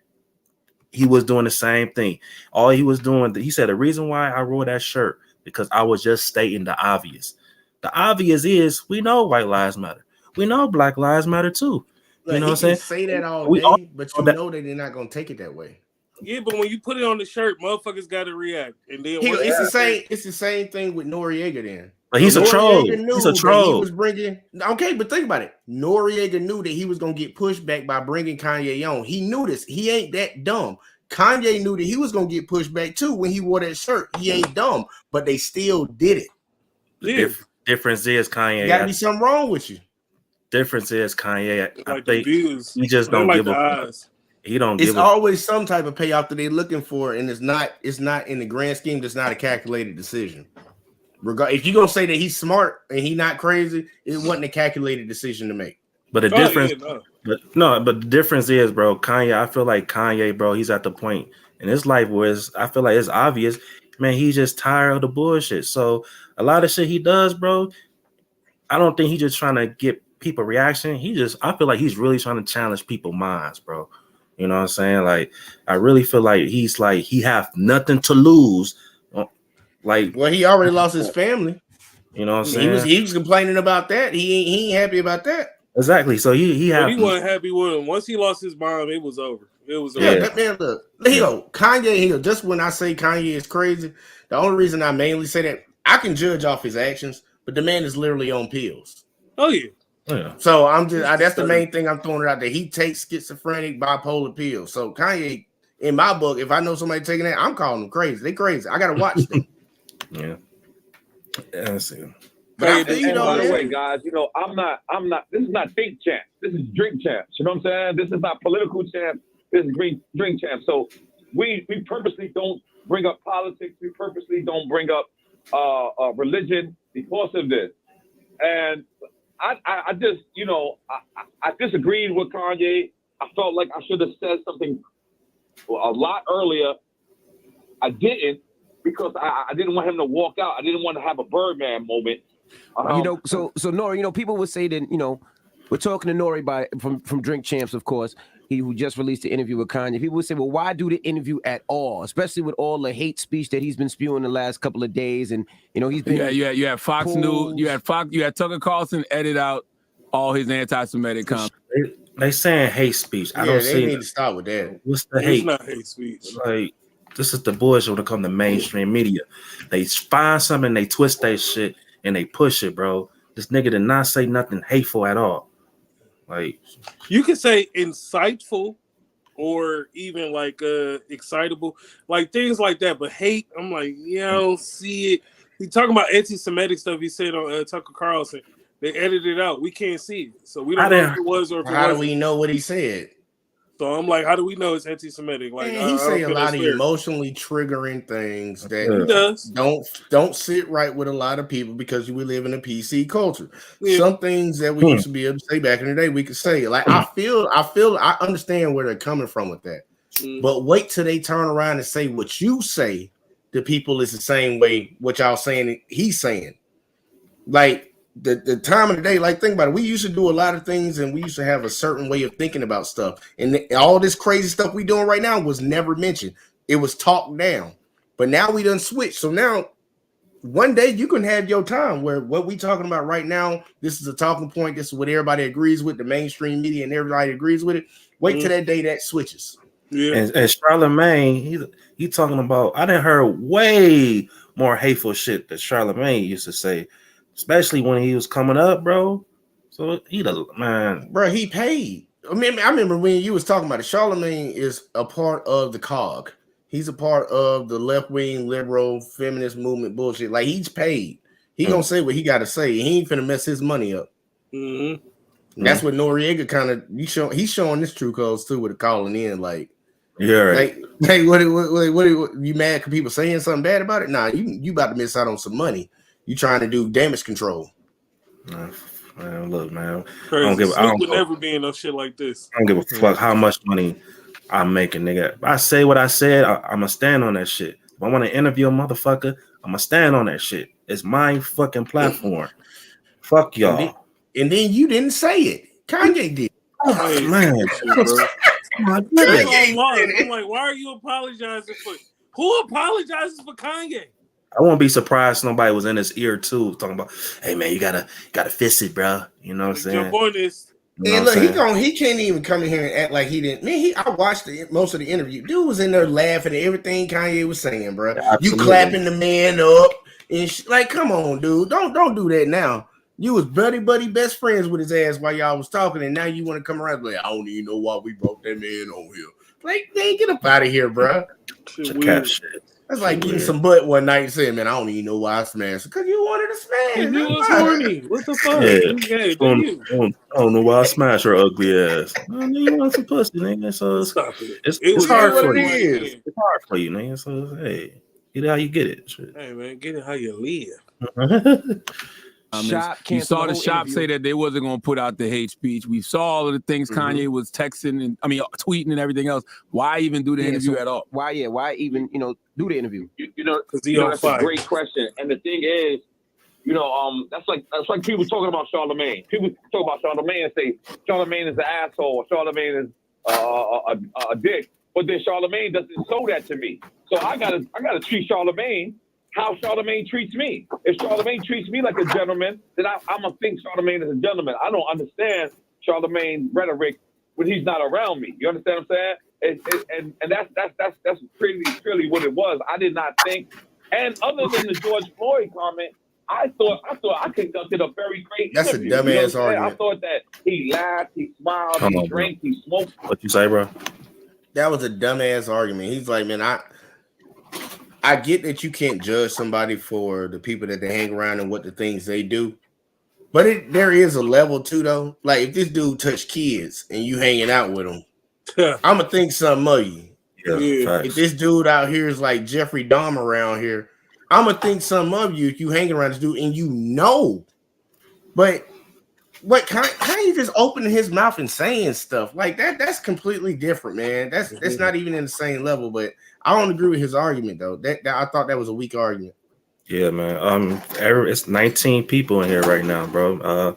He was doing the same thing. All he was doing, he said, the reason why I wore that shirt because I was just stating the obvious. The obvious is we know White Lives Matter. We know Black Lives Matter too. Look, you know what I'm saying? Say that all day, but you know that they're not gonna take it that way. Yeah, but when you put it on the shirt, motherfuckers got to react, and then it's the same thing with Noriega. Then, but he's a troll. He's a troll. He was bringing but think about it. Noriega knew that he was gonna get pushed back by bringing Kanye on. He knew this. He ain't that dumb. Kanye knew that he was gonna get pushed back too when he wore that shirt. He ain't dumb, but they still did it. The difference is Kanye. Got to be something wrong with you. Difference is Kanye. I like think he just don't give a fuck. He don't. It's always some type of payoff that they're looking for, and it's not in the grand scheme. It's not a calculated decision. If you're gonna say that he's smart and he's not crazy, it wasn't a calculated decision to make. But the difference, but the difference is, bro, Kanye. I feel like Kanye, bro, he's at the point in his life where I feel like it's obvious, man. He's just tired of the bullshit. So a lot of shit he does, bro, I don't think he's just trying to get people reaction. I feel like he's really trying to challenge people's minds, bro. You know what I'm saying? Like, I really feel like he's like he have nothing to lose. Like, well, he already lost his family. You know what I'm saying? He was complaining about that. He ain't happy about that. Exactly. So he wasn't happy with him. Once he lost his mom, it was over. It was over. Yeah, that man. Look, Kanye. Just when I say Kanye is crazy, the only reason I mainly say that I can judge off his actions, but the man is literally on pills. Oh yeah. Yeah. So that's the main thing I'm throwing out there. He takes schizophrenic, bipolar pills. So Kanye, in my book, if I know somebody taking that, I'm calling them crazy. They crazy. I gotta watch them. Yeah. That's it. But by the way, guys, I'm not. This is not Think Champs. This is Drink Champs. You know what I'm saying? This is not political champs. This is Drink Champs. So we purposely don't bring up politics. We purposely don't bring up religion because of this. And I just, I disagreed with Kanye. I felt like I should have said something a lot earlier. I didn't because I didn't want him to walk out. I didn't want to have a Birdman moment. So N.O.R.E, people would say that, we're talking to N.O.R.E from Drink Champs, of course. He who just released the interview with Kanye. People would say, well, why do the interview at all? Especially with all the hate speech that he's been spewing the last couple of days. And, he's been... You had Fox News, you had Tucker Carlson edit out all his anti-Semitic comments. They saying hate speech. I don't see. They need to start with that. What's the hate? It's not hate speech. Like, this is the bullshit when it comes to mainstream media. They find something, they twist that shit, and they push it, bro. This nigga did not say nothing hateful at all. Like, you can say insightful, or even like excitable, like things like that. But hate, I'm like, yeah, I don't see it. He talking about anti-Semitic stuff. He said on Tucker Carlson. They edited it out. We can't see it, so we don't know if it was or if it wasn't. How do we know what he said? So I'm like, how do we know it's anti-Semitic? Like, man, he say a lot of emotionally triggering things that he does. don't sit right with a lot of people because we live in a PC culture. Yeah. Some things that we used to be able to say back in the day, we could say. Like, I understand where they're coming from with that. But wait till they turn around and say what you say to people is the same way what y'all saying he's saying. Like, the time of the day, like, think about it. We used to do a lot of things and we used to have a certain way of thinking about stuff. And all this crazy stuff we doing right now was never mentioned. It was talked down. But now we done switched. So now one day you can have your time where what we talking about right now, this is a talking point. This is what everybody agrees with, the mainstream media, and everybody agrees with it. Wait till that day that switches. Yeah. And Charlemagne, he talking about, I done heard way more hateful shit that Charlemagne used to say. Especially when he was coming up, bro. So man, bro, he paid. I remember when you was talking about it. Charlemagne is a part of the COG. He's a part of the left-wing liberal feminist movement bullshit. Like, he's paid. He gonna say what he got to say. He ain't finna mess his money up. That's what N.O.R.E kind of he's showing this true colors too with the calling in. Like, yeah, right. Like what you mad because people saying something bad about it? Nah, you about to miss out on some money. You trying to do damage control? Man, look, man. Crazy. I don't never be in no shit like this. I don't give a fuck how much money I'm making, nigga. If I say what I said, I'm gonna stand on that shit. If I want to interview a motherfucker, I'm gonna stand on that shit. It's my fucking platform. Fuck y'all. And then you didn't say it. Kanye did. Oh, man. I'm like, why are you apologizing for? Who apologizes for Kanye? I won't be surprised if nobody was in his ear too, talking about, "Hey man, you gotta fix it, bro." You know what I'm saying? Jump on this. And look, he can't even come in here and act like he didn't. Man, I watched most of the interview. Dude was in there laughing at everything Kanye was saying, bro. Absolutely. You clapping the man up and like, come on, dude, don't do that now. You was buddy best friends with his ass while y'all was talking, and now you want to come around like, I don't even know why we brought that man on here. Like, man, get up out of here, bro. Cat shit. That's like getting some butt one night and saying, man, I don't even know why I smashed. Because you wanted to smash. You was horny. What the fuck? Yeah. I don't know why I smashed her ugly ass. You want some pussy, nigga. So it's hard for you. It's hard for you, nigga. So, hey, get it how you get it. Shit. Hey, man, get it how you live. You saw the shop say that they wasn't going to put out the hate speech. We saw all of the things Kanye was texting and tweeting and everything else. Why even do the interview at all? Why even do the interview? That's a great question. And the thing is, that's like people talking about Charlemagne. People talk about Charlemagne and say Charlemagne is an asshole. Charlemagne is a dick. But then Charlemagne doesn't show that to me. So I gotta treat Charlemagne how Charlemagne treats me. If Charlemagne treats me like a gentleman, then I'm gonna think Charlemagne is a gentleman. I don't understand Charlemagne's rhetoric when he's not around me. You understand what I'm saying? And that's really what it was. I did not think. And other than the George Floyd comment, I thought I conducted a very great interview. That's a dumbass argument. I thought that he laughed, he smiled, he drank, he smoked. What you say, bro? That was a dumbass argument. He's like, man, I get that you can't judge somebody for the people that they hang around and what the things they do, but there is a level too, though. Like, if this dude touched kids and you hanging out with him, I'm gonna think something of you. Yeah. If this dude out here is like Jeffrey Dahmer around here, I'm gonna think something of you if you hanging around this dude and you know. But what Kanye just opening his mouth and saying stuff like that? That's completely different, man. That's not even in the same level. But I don't agree with his argument though. That I thought that was a weak argument. Yeah, man. It's 19 people in here right now, bro.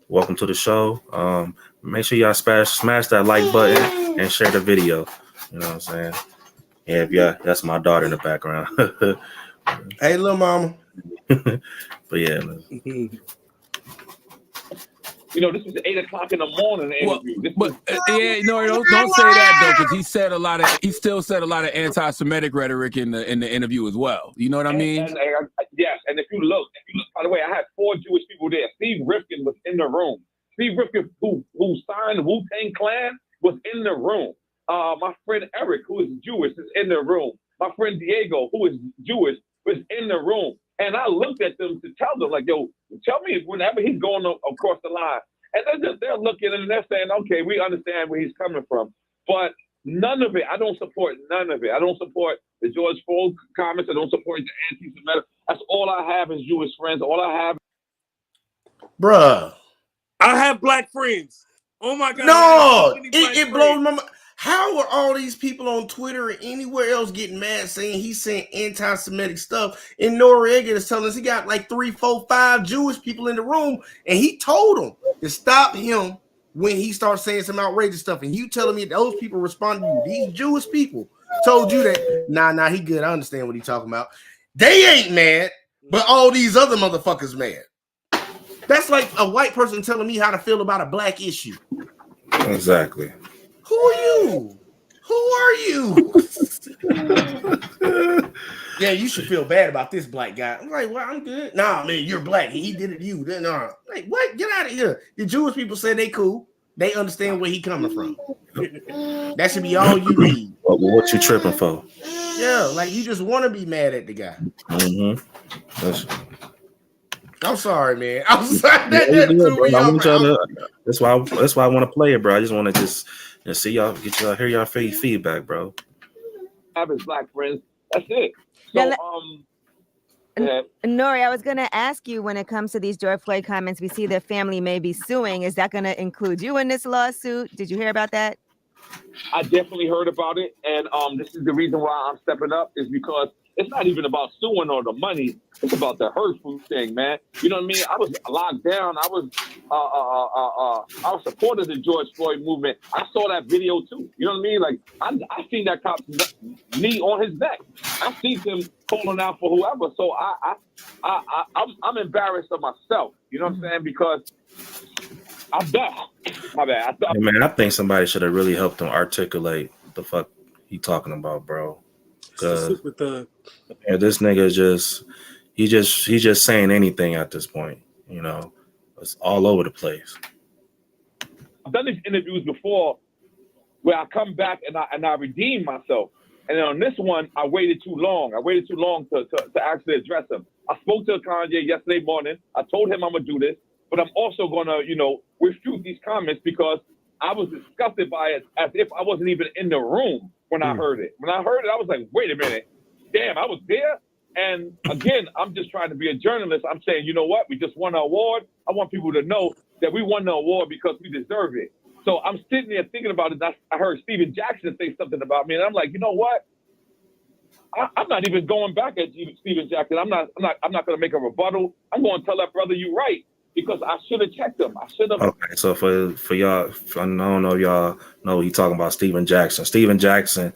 Welcome to the show. Make sure y'all smash that like button and share the video. You know what I'm saying? Yeah, that's my daughter in the background. Hey, little mama. But yeah, man. This was 8 o'clock in the morning interview. Don't say that though, because he still said a lot of anti-Semitic rhetoric in the interview as well. You know what I mean? Yes, and if you look, by the way, I had 4 Jewish people there. Steve Rifkin was in the room. Steve Rifkin, who signed Wu-Tang Clan, was in the room. my friend Eric, who is Jewish, is in the room. My friend Diego, who is Jewish, was in the room. And I looked at them to tell them, like, yo, tell me whenever he's going across the line. And they're looking and they're saying, okay, we understand where he's coming from. But none of it, I don't support none of it. I don't support the George Floyd comments. I don't support the anti-Semitic. That's all I have is Jewish friends. All I have. Bruh. I have black friends. Oh my God. No, it blows my mind. How are all these people on Twitter or anywhere else getting mad saying he's saying anti-Semitic stuff? And N.O.R.E is telling us he got like 3, 4, 5 Jewish people in the room, and he told them to stop him when he starts saying some outrageous stuff. And you telling me those people responded to you? These Jewish people told you that? Nah, he good. I understand what he's talking about. They ain't mad, but all these other motherfuckers mad. That's like a white person telling me how to feel about a black issue. Exactly. Who are you? Who are you? Yeah, you should feel bad about this black guy. I'm like, well, I'm good. Nah, man, you're black. He did it to you. Nah. Like, what? Get out of here. The Jewish people say they cool. They understand where he coming from. That should be all you need. What you tripping for? Yeah, like you just want to be mad at the guy. I'm sorry, man. I'm sorry. That's why I want to play it, bro. I just want to see y'all, hear y'all feedback, bro. Have his black friends. That's it. So, N.O.R.E, I was going to ask you, when it comes to these George Floyd comments, we see their family may be suing. Is that going to include you in this lawsuit? Did you hear about that? I definitely heard about it, and this is the reason why I'm stepping up, is because it's not even about suing or the money. It's about the hurtful thing, man. You know what I mean? I was locked down. I was supporter of the George Floyd movement. I saw that video too. You know what I mean? Like I seen that cop's knee on his neck. I seen him calling out for whoever. So I'm embarrassed of myself. You know what I'm saying? Because I'm back. My bad. I think somebody should have really helped him articulate the fuck he talking about, bro. Because this nigga he's just saying anything at this point. You know, it's all over the place. I've done these interviews before where I come back and I redeem myself. And then on this one, I waited too long. I waited too long to actually address him. I spoke to Kanye yesterday morning. I told him I'm gonna do this, but I'm also gonna, refute these comments because I was disgusted by it as if I wasn't even in the room when I heard it. When I heard it, I was like, wait a minute. Damn, I was there. And again, I'm just trying to be a journalist. I'm saying, you know what? We just won an award. I want people to know that we won the award because we deserve it. So I'm sitting there thinking about it. I heard Steven Jackson say something about me, and I'm like, you know what? I'm not even going back at Steven Jackson. I'm not going to make a rebuttal. I'm going to tell that brother you're right because I should have checked him. I should have. Okay, so for y'all, I don't know if y'all know he talking about Steven Jackson. Steven Jackson,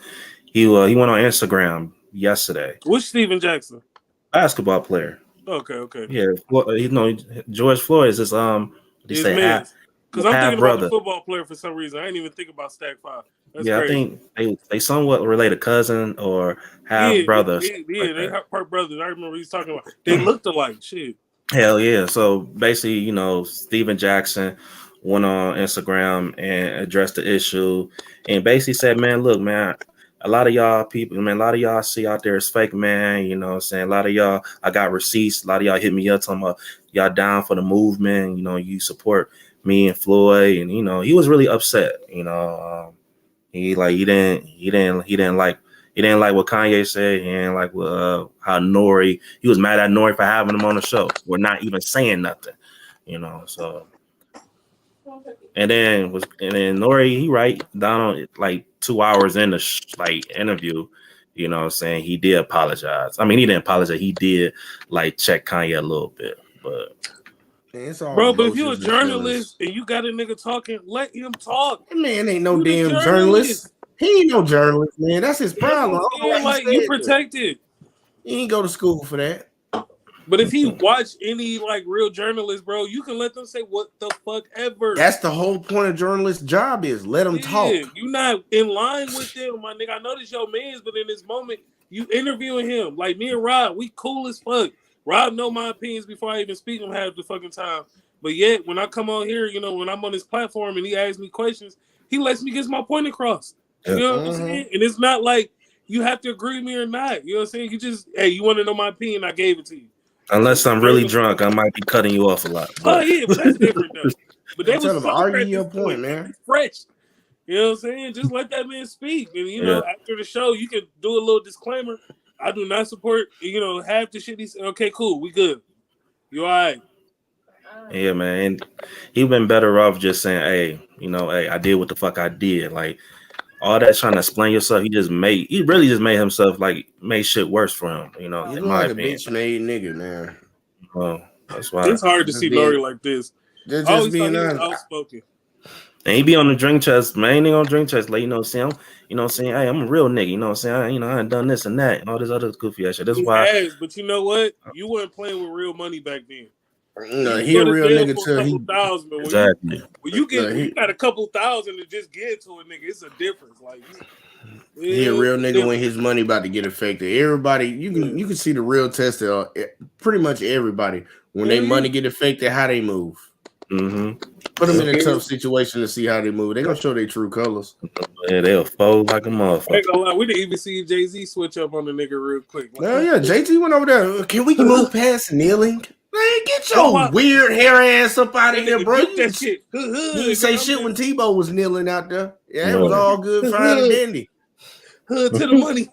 he went on Instagram yesterday. Which Steven Jackson? Basketball player. Okay. Yeah, George Floyd is this Because I'm thinking about the football player for some reason. I didn't even think about Stack 5. That's crazy. I think they somewhat related cousin or half brothers. Yeah, they have part brothers. I remember he's talking about. They looked alike. Shit. Hell yeah. So basically, Steven Jackson went on Instagram and addressed the issue and basically said, man, look, man, a lot of y'all people, man, a lot of y'all see out there is fake, man. You know what I'm saying? A lot of y'all, I got receipts. A lot of y'all hit me up talking about y'all down for the movement. You support me and Floyd. And, he was really upset. He didn't like what Kanye said. He didn't like how N.O.R.E. He was mad at N.O.R.E. for having him on the show. We're not even saying nothing, so. And then N.O.R.E. he right down on like 2 hours in the interview, saying he did apologize. I mean, he didn't apologize. He did check Kanye a little bit, but. Bro, but if you're a journalist and you got a nigga talking, let him talk. That man ain't no damn journalist. He ain't no journalist, man. That's his problem. You protected. He ain't go to school for that. But if he watch any real journalist, bro, you can let them say what the fuck ever. That's the whole point of journalist's job is let them talk. You not in line with them, my nigga. I know this your man's, but in this moment, you interviewing him. Like me and Rob, we cool as fuck. Rob know my opinions before I even speak them half the fucking time. But yet, when I come on here, when I'm on his platform and he asks me questions, he lets me get my point across. You know what I'm saying? And it's not like you have to agree with me or not. You know what I'm saying? You just, hey, you want to know my opinion? I gave it to you. Unless I'm really drunk, I might be cutting you off a lot. But. Oh yeah, but that's different though. But they was so argue your point, man. It's fresh. You know what I'm saying? Just let that man speak. And you know, after the show, you can do a little disclaimer. I do not support, you know, half the shit he said. Okay, cool, we good. You all right? Yeah, man. And he been better off just saying, hey, you know, hey, I did what the fuck I did. Like all that trying to explain yourself, he really just made himself made shit worse for him. You know, he's like a bitch made nigga, man. Well, that's why it's hard to see N.O.R.E like this. Just being outspoken. And he be on the drink chest, man. He on drink chest, like, you know what I'm saying? You know what I'm saying? Hey, I'm a real nigga, you know what I'm saying? I ain't done this and that and all this other goofy ass shit. That's why. But you know what? You weren't playing with real money back then. No, he a real nigga too. Exactly. When you got a couple thousand to just get to a nigga, it's a difference. Like he a real nigga when his money about to get affected. Everybody, you can see the real test of pretty much everybody when they money get affected, how they move. Put them in a tough situation to see how they move. They gonna show their true colors. Yeah, they'll fold like a motherfucker. Ain't gonna lie, we didn't even see Jay-Z switch up on the nigga real quick. Well, yeah, JT went over there. Can we move past kneeling? Man, get your weird hair ass up out of here, bro. You didn't say shit when Tebow was kneeling out there. Yeah, it was all good, fine and dandy. Hood to the money.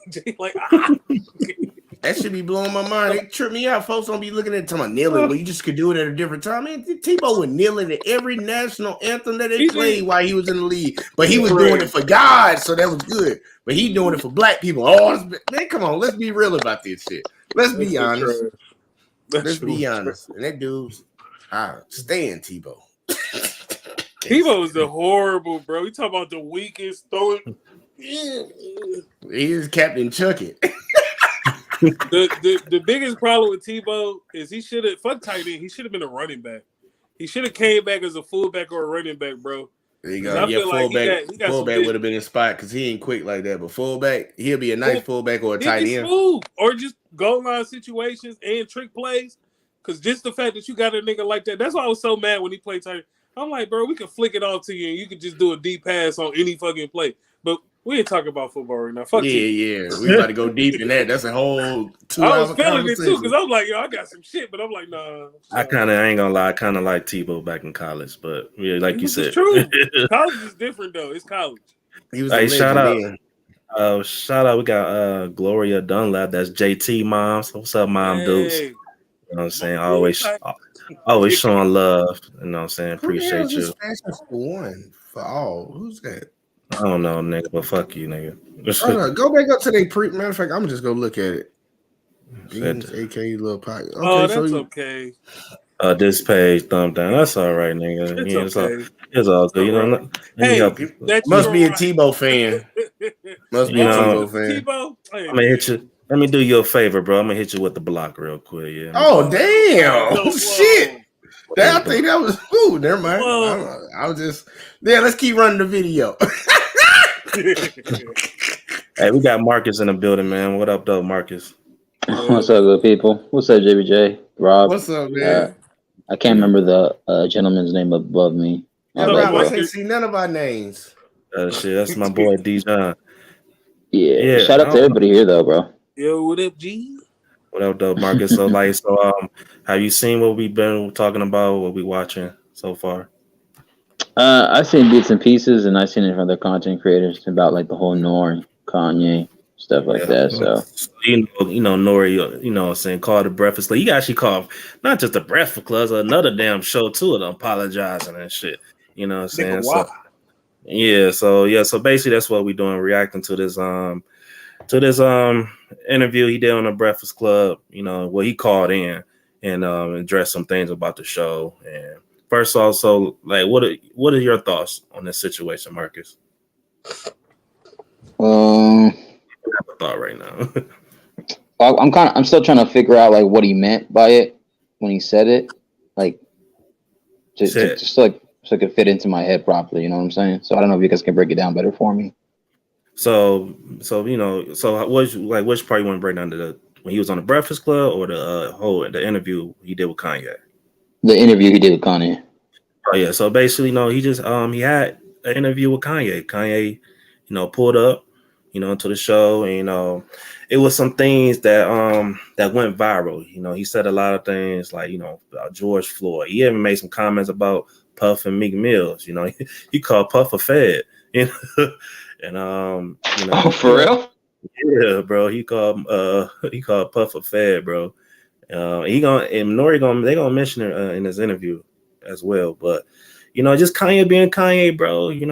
That should be blowing my mind. It tripped me out. Folks don't be looking at my kneeling, but you just could do it at a different time. Man, Tebow was kneeling at every national anthem that they played while he was in the league. But he was doing it for God, so that was good. But he doing it for black people. Oh, man, come on. Let's be real about this shit. Let's be honest. Let's be honest. And that dude's staying Tebow. Tebow is the horrible, bro. You talk about the weakest throwing. He is Captain Chuckett. The biggest problem with Tebow is he should have tight end. He should have been a running back. He should have came back as a fullback or a running back, bro. There you go. Yeah, fullback would have been his spot because he ain't quick like that. But fullback, he'll be a nice fullback or a tight end. Or just goal line situations and trick plays. Because just the fact that you got a nigga like that, that's why I was so mad when he played tight end. I'm like, bro, we can flick it off to you and you can just do a deep pass on any fucking play. But we ain't talking about football right now. Fuck you. Yeah. We about to go deep in that. That's a whole 2 hour I was feeling it too because I'm like, yo, I got some shit, but I'm like, nah. I ain't gonna lie, I kind of like Tebow back in college, but yeah, like you said, true. College is different though. It's college. He was shout out. We got Gloria Dunlap. That's JT mom. So what's up, mom dudes? You know what I'm saying? Always showing love. You know what I'm saying? Appreciate you. For all. Who's that? I don't know, nigga, but fuck you, nigga. Go back up to their matter of fact, I'm just gonna look at it. AK little pocket. Okay, that's okay. This page thumb down. That's all right, nigga. It's okay. It's all good. You know. Hey, must be a Tebow fan. Must be a Tebow fan. Tebow, I'm gonna hit you. Let me do you a favor, bro. I'm gonna hit you with the block real quick. Yeah. Oh damn! Shit. I think that was never mind. I was just let's keep running the video. Hey, we got Marcus in the building, man. What up, though, Marcus? What's up, good people? What's up, JBJ? Rob? What's up, man? I can't remember the gentleman's name above me. I can't see none of our names. Shit, that's my boy Dijon. Yeah. Shout out to everybody here, though, bro. Yo, what up, G? What up, though, Marcus? Have you seen what we've been talking about? What we watching so far? I've seen bits and pieces, and I've seen it from other content creators about like the whole N.O.R.E, Kanye stuff like that. So you know, N.O.R.E, you know what I'm saying, called the Breakfast Club. You actually called not just the Breakfast Club, another damn show too, apologizing and shit. You know what I'm saying? So basically that's what we're doing, reacting to this interview he did on the Breakfast Club. You know, he called in and addressed some things about the show. And first also, like, what are your thoughts on this situation, Marcus? I have a thought right now. I'm still trying to figure out like what he meant by it when he said it, like just so it could fit into my head properly. You know what I'm saying? So I don't know if you guys can break it down better for me. So you know, which part you want to break down to when he was on the Breakfast Club or the interview he did with Kanye? The interview he did with Kanye. Oh yeah. So basically, no, he just he had an interview with Kanye. Kanye, pulled up, to the show, and it was some things that went viral. He said a lot of things like, about George Floyd. He even made some comments about Puff and Meek Mills. He called Puff a fed, and Oh, for real? Yeah, bro. He called Puff a fed, bro. N.O.R.E. they gonna mention it in his interview as well. But just Kanye being Kanye, bro. We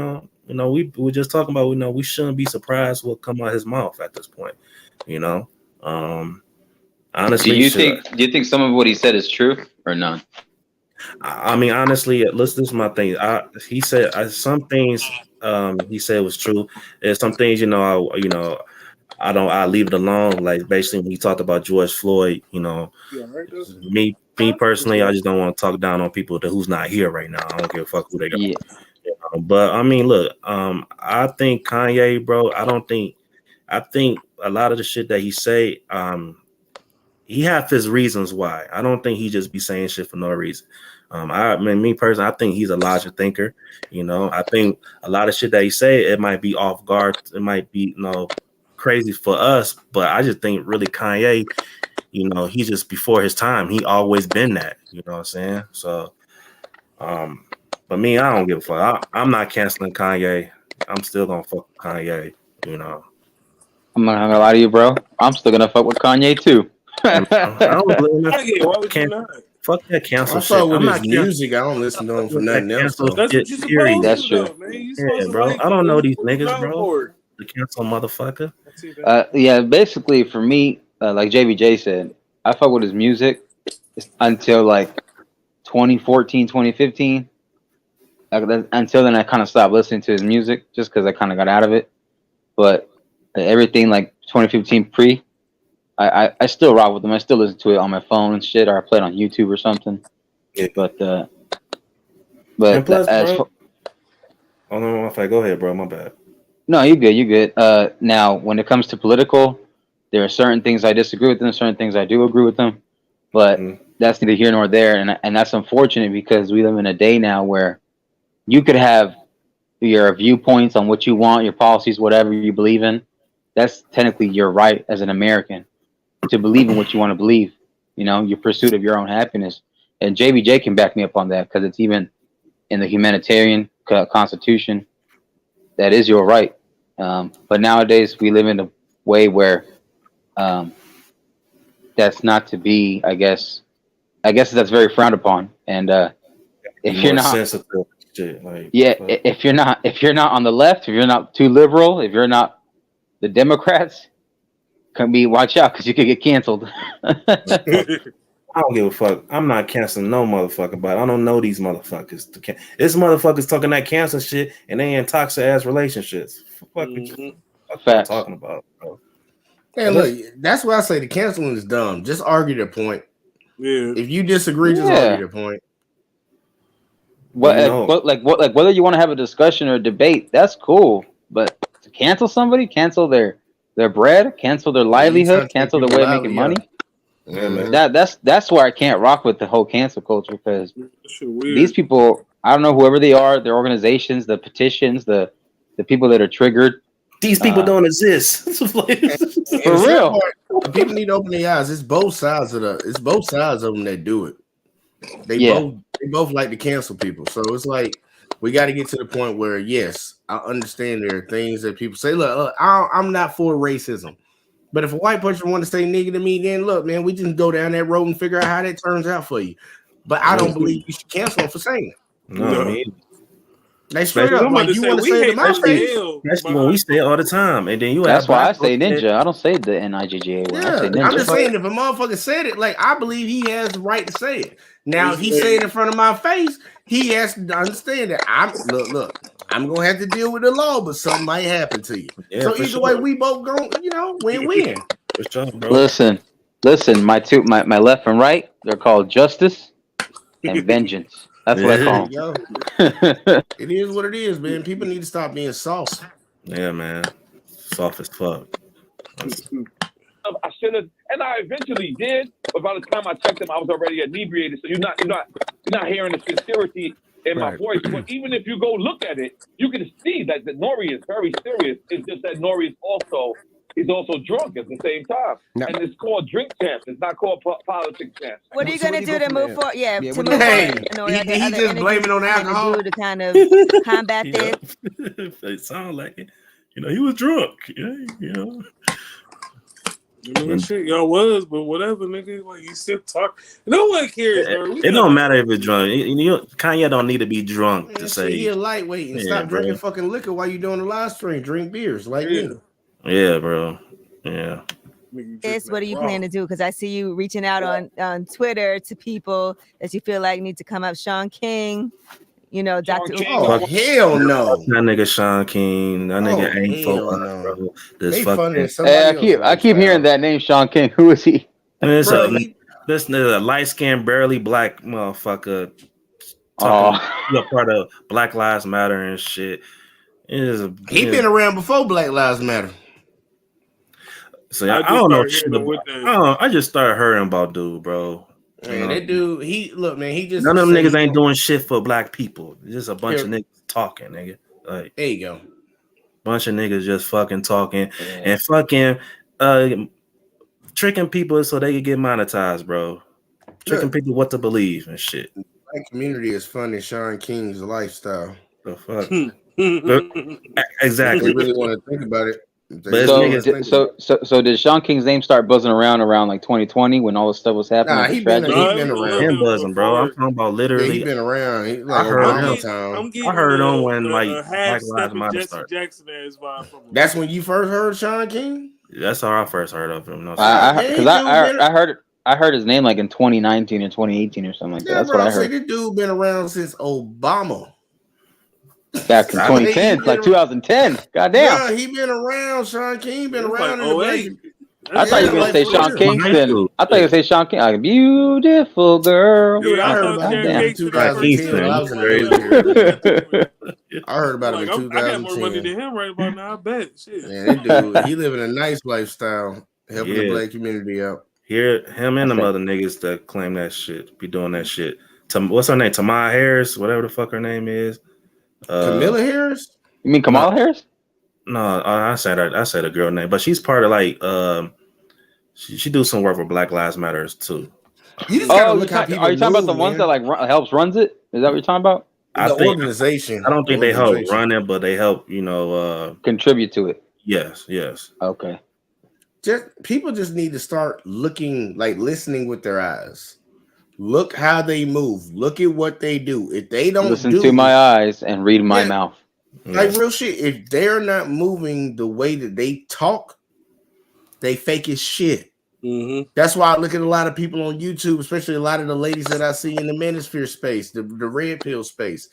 were just talking about. We shouldn't be surprised what come out his mouth at this point. Honestly, do you think some of what he said is true or not? I mean, honestly, this is my thing. He said some things. He said was true. There's some things, I leave it alone. Like basically when he talked about George Floyd, me personally, I just don't want to talk down on people who's not here right now. I don't give a fuck who they are. Yeah. But I mean, look, I think Kanye, bro, I think a lot of the shit that he say, he have his reasons why. I don't think he just be saying shit for no reason. Me personally, I think he's a logical thinker. I think a lot of shit that he say, it might be off guard. It might be, crazy for us, but I just think really Kanye, he's just before his time. He always been that, you know what I'm saying? So, but me, I don't give a fuck. I'm not canceling Kanye. I'm still gonna fuck with Kanye, I'm not gonna lie to you, bro. I'm still gonna fuck with Kanye too. Why would you not? Fuck that cancel shit. I'm not music. I don't listen to him for nothing else. That's what you're supposed That's to true. do, man. Yeah, bro. I don't know these niggas, bro. The cancel motherfucker. Yeah, basically for me, like JBJ said, I fuck with his music until like 2014, 2015. Until then, I kind of stopped listening to his music just because I kind of got out of it. But everything like 2015 pre, I still rock with him. I still listen to it on my phone and shit, or I play it on YouTube or something. Yeah. But and plus, bro, oh no, if I go ahead, bro, my bad. No, you good. You good. Now, when it comes to political, there are certain things I disagree with them, certain things I do agree with them, but that's neither here nor there, and that's unfortunate because we live in a day now where you could have your viewpoints on what you want, your policies, whatever you believe in. That's technically your right as an American to believe in what you want to believe. Your pursuit of your own happiness. And JBJ can back me up on that because it's even in the humanitarian constitution. That is your right. But nowadays we live in a way where that's not to be, I guess that's very frowned upon. And if you're not sensitive, if you're not on the left, if you're not too liberal, if you're not the Democrats, watch out because you could get canceled. I don't give a fuck. I'm not canceling no motherfucker, but I don't know these motherfuckers. This motherfuckers talking that cancer shit and they in toxic ass relationships. Fuck you talking about, bro. Hey, look, that's why I say the canceling is dumb. Just argue their point. Yeah. If you disagree, just argue their point. Whether you want to have a discussion or a debate, that's cool. But to cancel somebody, cancel their bread, cancel their livelihood, cancel their way of making money. Yeah, man. That's where I can't rock with the whole cancel culture because these people, I don't know whoever they are, their organizations, the petitions, the people that are triggered. These people don't exist. For real. People need to open their eyes. It's both sides of them that do it. They both like to cancel people. So it's like we got to get to the point where yes, I understand there are things that people say. Look, I'm not for racism. But if a white person want to say nigga to me, then look, man, we just go down that road and figure out how that turns out for you. But I don't believe you should cancel them for saying it. No, I mean, they straight up like you want to say to my face, especially when we say it all the time, and then you. That's why I say ninja. I don't say the NIGGA. Yeah, I say ninja. I'm just saying if a motherfucker said it, like I believe he has the right to say it. Now if he say it in front of my face, he has to understand that look. I'm gonna have to deal with the law, but something might happen to you. Yeah, so either way, we both go, win-win. Listen. My left and right, they're called justice and vengeance. That's what I call them. It is what it is, man. People need to stop being soft. Yeah, man, soft as fuck. I should have, and I eventually did. But by the time I checked him, I was already inebriated. So you're not hearing the sincerity in my voice. But even if you go look at it, you can see that the N.O.R.E is very serious. It's just that N.O.R.E is also drunk at the same time. No. And it's called Drink Champs. It's not called Politics Champs. What are you going to do to move forward? Yeah, to move forward. He just blaming on alcohol to kind of combat this. It sounds like it. You know, he was drunk. You know. Shit, y'all was, but whatever, nigga. Like, you still talk. No one cares, bro. It don't matter if it's drunk. Kanye don't need to be drunk to say he a lightweight and stop drinking fucking liquor while you doing the live stream. Drink beers like me. Yeah, bro. Yeah. What do you plan to do? Because I see you reaching out on Twitter to people that you feel like need to come up. Sean King, Dr. Oh, hell no. That nigga Sean King. That nigga ain't bro. This fucking. I keep hearing that name, Sean King. Who is he? This nigga, a light-skinned, barely black motherfucker. You're part of Black Lives Matter and shit. He been around before Black Lives Matter. So I don't know. I just started hearing about dude, bro. Man, that dude, he just none of them niggas ain't doing shit for black people. Just a bunch of niggas talking, nigga. Like, there you go. Bunch of niggas just fucking talking and fucking tricking people so they can get monetized, bro. Tricking people what to believe and shit. The black community is funding Sean King's lifestyle. The fuck. Exactly. They really want to think about it. So did Sean King's name start buzzing around like 2020 when all this stuff was happening? Nah, he been around. Him buzzing, bro. I'm talking about literally. He been around. I heard him when like Black Lives Matter started. That's when you first heard Sean King. That's how I first heard of him. I heard his name like in 2019 or 2018 or something like that. That's what I heard. This dude been around since Obama. Back in 2010, like 2010. Goddamn. Yeah, he been around. Sean King been around. I thought you were gonna say Sean Kingston. I thought you were gonna say Sean King. Like, beautiful girl. Dude, I heard about him in 2010. I heard about him in 2010. I got more money than him right about now. I bet. Shit. Man, that dude, he living a nice lifestyle, helping the black community out. Him and them other niggas that claim that shit be doing that shit. What's her name? Tamara Harris, whatever the fuck her name is. Camilla Harris? You mean Kamala Harris? No, I said a girl name, but she's part of like she do some work for Black Lives Matters too. You just gotta look how are you talking about the ones that like runs it? Is that what you're talking about? The organization. I don't think they help run it, but they help contribute to it. Yes. Okay. People just need to start listening with their eyes. Look how they move. Look at what they do. If they don't listen to my eyes and read my mouth. Like real shit. If they're not moving the way that they talk, they fake as shit. Mm-hmm. That's why I look at a lot of people on YouTube, especially a lot of the ladies that I see in the manosphere space, the red pill space.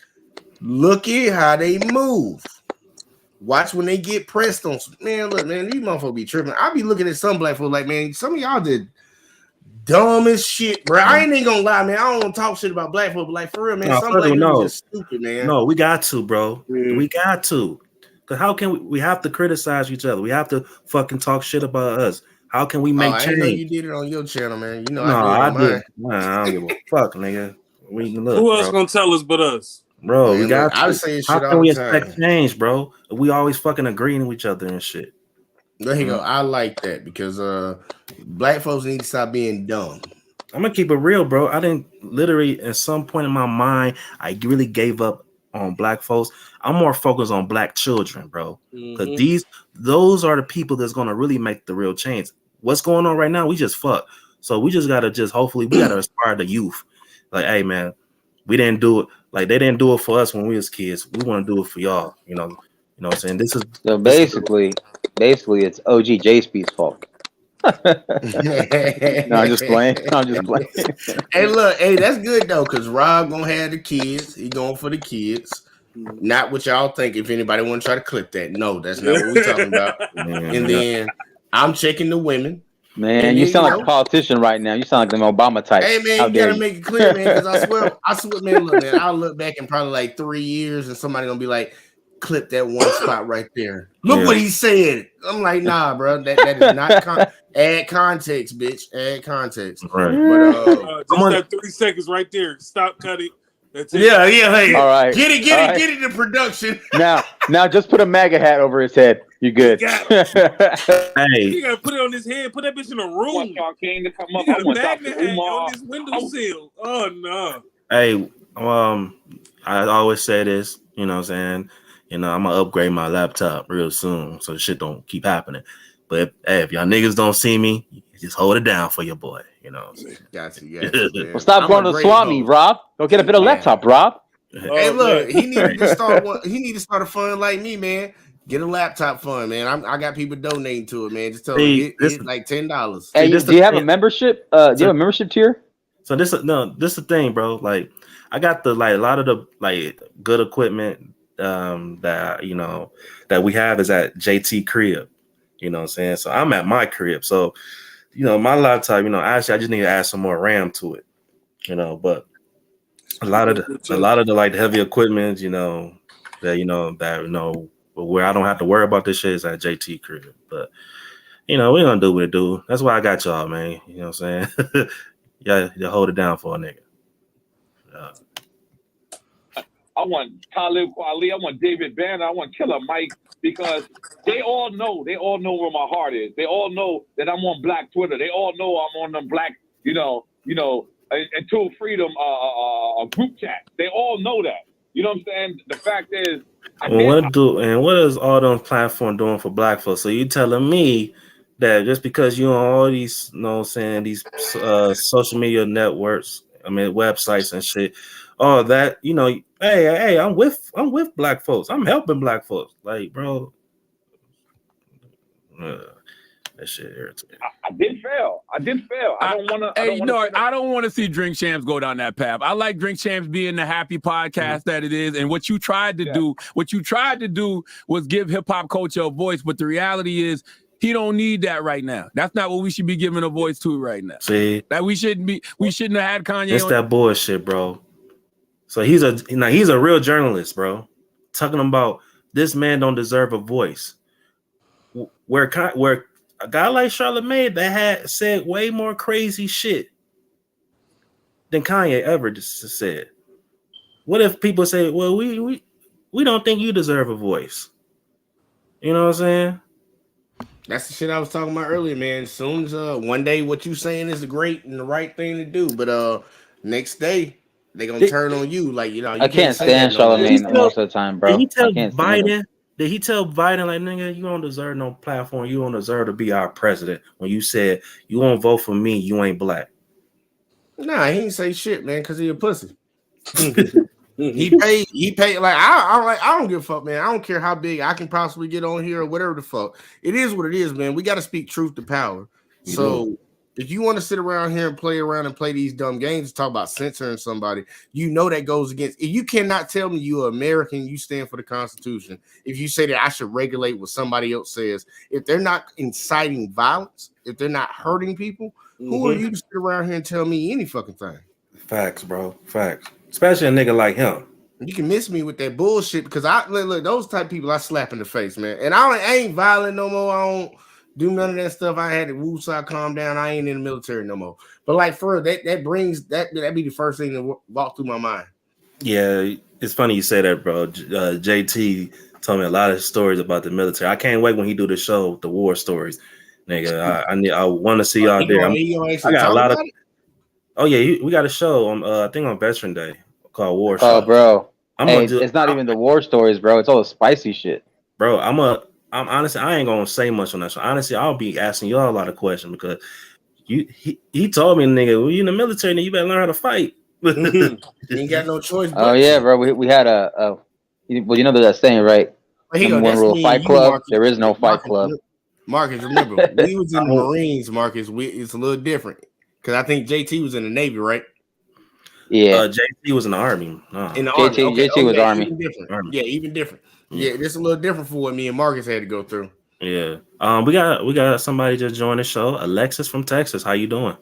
Look at how they move. Watch when they get pressed on. Man, look, man, these motherfuckers be tripping. I be looking at some black folk like, man, some of y'all did dumb as shit, bro. I ain't gonna lie, man. I don't want to talk shit about black folk, but like for real, man, some black people just stupid, man. No, we got to, bro. We got to. Cause how can we have to criticize each other? We have to fucking talk shit about us. How can we make change? I know you did it on your channel, man. You know, I did. Man, I don't give a fuck, nigga. Who else gonna tell us but us? Bro, man, we got I was saying shit how can we expect change, bro? We always fucking agreeing with each other and shit. There you go. I like that because black folks need to stop being dumb. I'm gonna keep it real, bro. I didn't literally at some point in my mind, I really gave up on black folks. I'm more focused on black children, bro. Because those are the people that's gonna really make the real change. What's going on right now? We just fuck. So we just gotta hopefully we gotta inspire the youth. Like, hey man, we didn't do it. Like they didn't do it for us when we was kids. We want to do it for y'all. You know what I'm saying? This is so basically it's OG JSP's fault. No, I'm just playing. Hey, look, that's good though, because Rob gonna have the kids. He going for the kids. Not what y'all think. If anybody want to try to clip that, no, that's not what we're talking about. And then I'm checking the women. Man, you sound like a politician right now. You sound like an Obama type. Hey man, you gotta make it clear, man, because I swear, man, look, man, I'll look back in probably like 3 years, and somebody gonna be like, clip that one spot right there. Look what he said. I'm like, nah, bro, that is not add context, bitch. Add context. Right. But just that 3 seconds right there. Stop, cut it. That's it. Yeah. Hey, All right. Get it in production. Now, just put a MAGA hat over his head. You good? You Hey, gotta put it on his head. Put that bitch in a I room. want Sean King to come up. You I got a want magnet Dr. hat Umar. on this windowsill. Oh no. hey, I always say this, you know what I'm saying? You know, I'm gonna upgrade my laptop real soon so the shit don't keep happening. But if y'all niggas don't see me, just hold it down for your boy, you know what I'm saying? Got you, man. Well, stop going to Swami, Rob. Go get a bit of laptop, Rob. Hey, look, he needed to start one. He need to start a fund like me, man. Get a laptop fund, man. I got people donating to it, man. Just tell them it's like $10. Hey, do you have a membership? Do you have a membership tier? So this is the thing, bro. Like I got a lot of the like good equipment that you know that we have is at JT crib. You know what I'm saying? So I'm at my crib. So, you know, my laptop, you know, actually I just need to add some more RAM to it. You know, but a lot of the like heavy equipment, where I don't have to worry about this shit is at JT crib. But you know, we're gonna do what it do. That's why I got y'all, man. You know what I'm saying? Yeah, hold it down for a nigga. I want Talib Kweli. I want David Banner. I want Killer Mike because they all know where my heart is. They all know that I'm on Black Twitter. They all know I'm on them Black, Until Freedom group chat. They all know that. You know what I'm saying? The fact is, what is all those platforms doing for Black folks? So you telling me that just because you on all these, you know what I'm saying, these social media networks, websites and shit, all that, you know, hey, I'm with Black folks. I'm helping Black folks. Like, bro, that shit irritates me. I did fail. I don't want to see Drink Champs go down that path. I like Drink Champs being the happy podcast that it is. And what you tried to do was give hip hop culture a voice. But the reality is, he don't need that right now. That's not what we should be giving a voice to right now. See, that we shouldn't have had Kanye. It's that bullshit, bro. So he's a real journalist, bro. Talking about this man don't deserve a voice. Where a guy like Charlamagne that had said way more crazy shit than Kanye ever said. What if people say, well, we don't think you deserve a voice? You know what I'm saying? That's the shit I was talking about earlier, man. As soon as one day what you saying is the great and the right thing to do, but next day they gonna turn on you. Like, you know, you I can't stand Charlamagne most of the time, bro. Did he tell Biden? Did he tell Biden, like, nigga, you don't deserve no platform. You don't deserve to be our president. When you said you won't vote for me, you ain't black. Nah, he ain't say shit, man, because he a pussy. He paid like I don't give a fuck, man. I don't care how big I can possibly get on here or whatever the fuck. It is what it is, man. We got to speak truth to power. So if you want to sit around here and play these dumb games and talk about censoring somebody, you know that goes against. If you cannot tell me you're American, you stand for the Constitution. If you say that I should regulate what somebody else says, if they're not inciting violence, if they're not hurting people, who are you to sit around here and tell me any fucking thing? Facts, bro. Facts. Especially a nigga like him. You can miss me with that bullshit because I look those type of people I slap in the face, man. And I ain't violent no more. I don't do none of that stuff. I had to woosah calm down. I ain't in the military no more. But like for that brings that be the first thing that walk through my mind. Yeah, it's funny you say that, bro. JT told me a lot of stories about the military. I can't wait when he do the show, the war stories, nigga. I want to see y'all there. I got a lot of. Oh yeah, we got a show on I think on Veteran Day called War Show. Oh, bro, it's not even the war stories, bro. It's all the spicy shit, bro. I'm honestly, I ain't gonna say much on that show. Honestly, I'll be asking y'all a lot of questions because he told me, nigga, well, you in the military, and you better learn how to fight. You ain't got no choice. Oh yeah, bro. We had well, you know that saying, right? Number one rule, Fight Club. Marcus, there is no Fight Club. Marcus, remember, we was in the Marines, Marcus. It's a little different. Because I think JT was in the Navy, right? Yeah. JT was in the Army. In the Army. JT was Army. Even different. Yeah, even different. Yeah, this is a little different for what me and Marcus had to go through. Yeah. We got somebody just joined the show. Alexis from Texas. How you doing?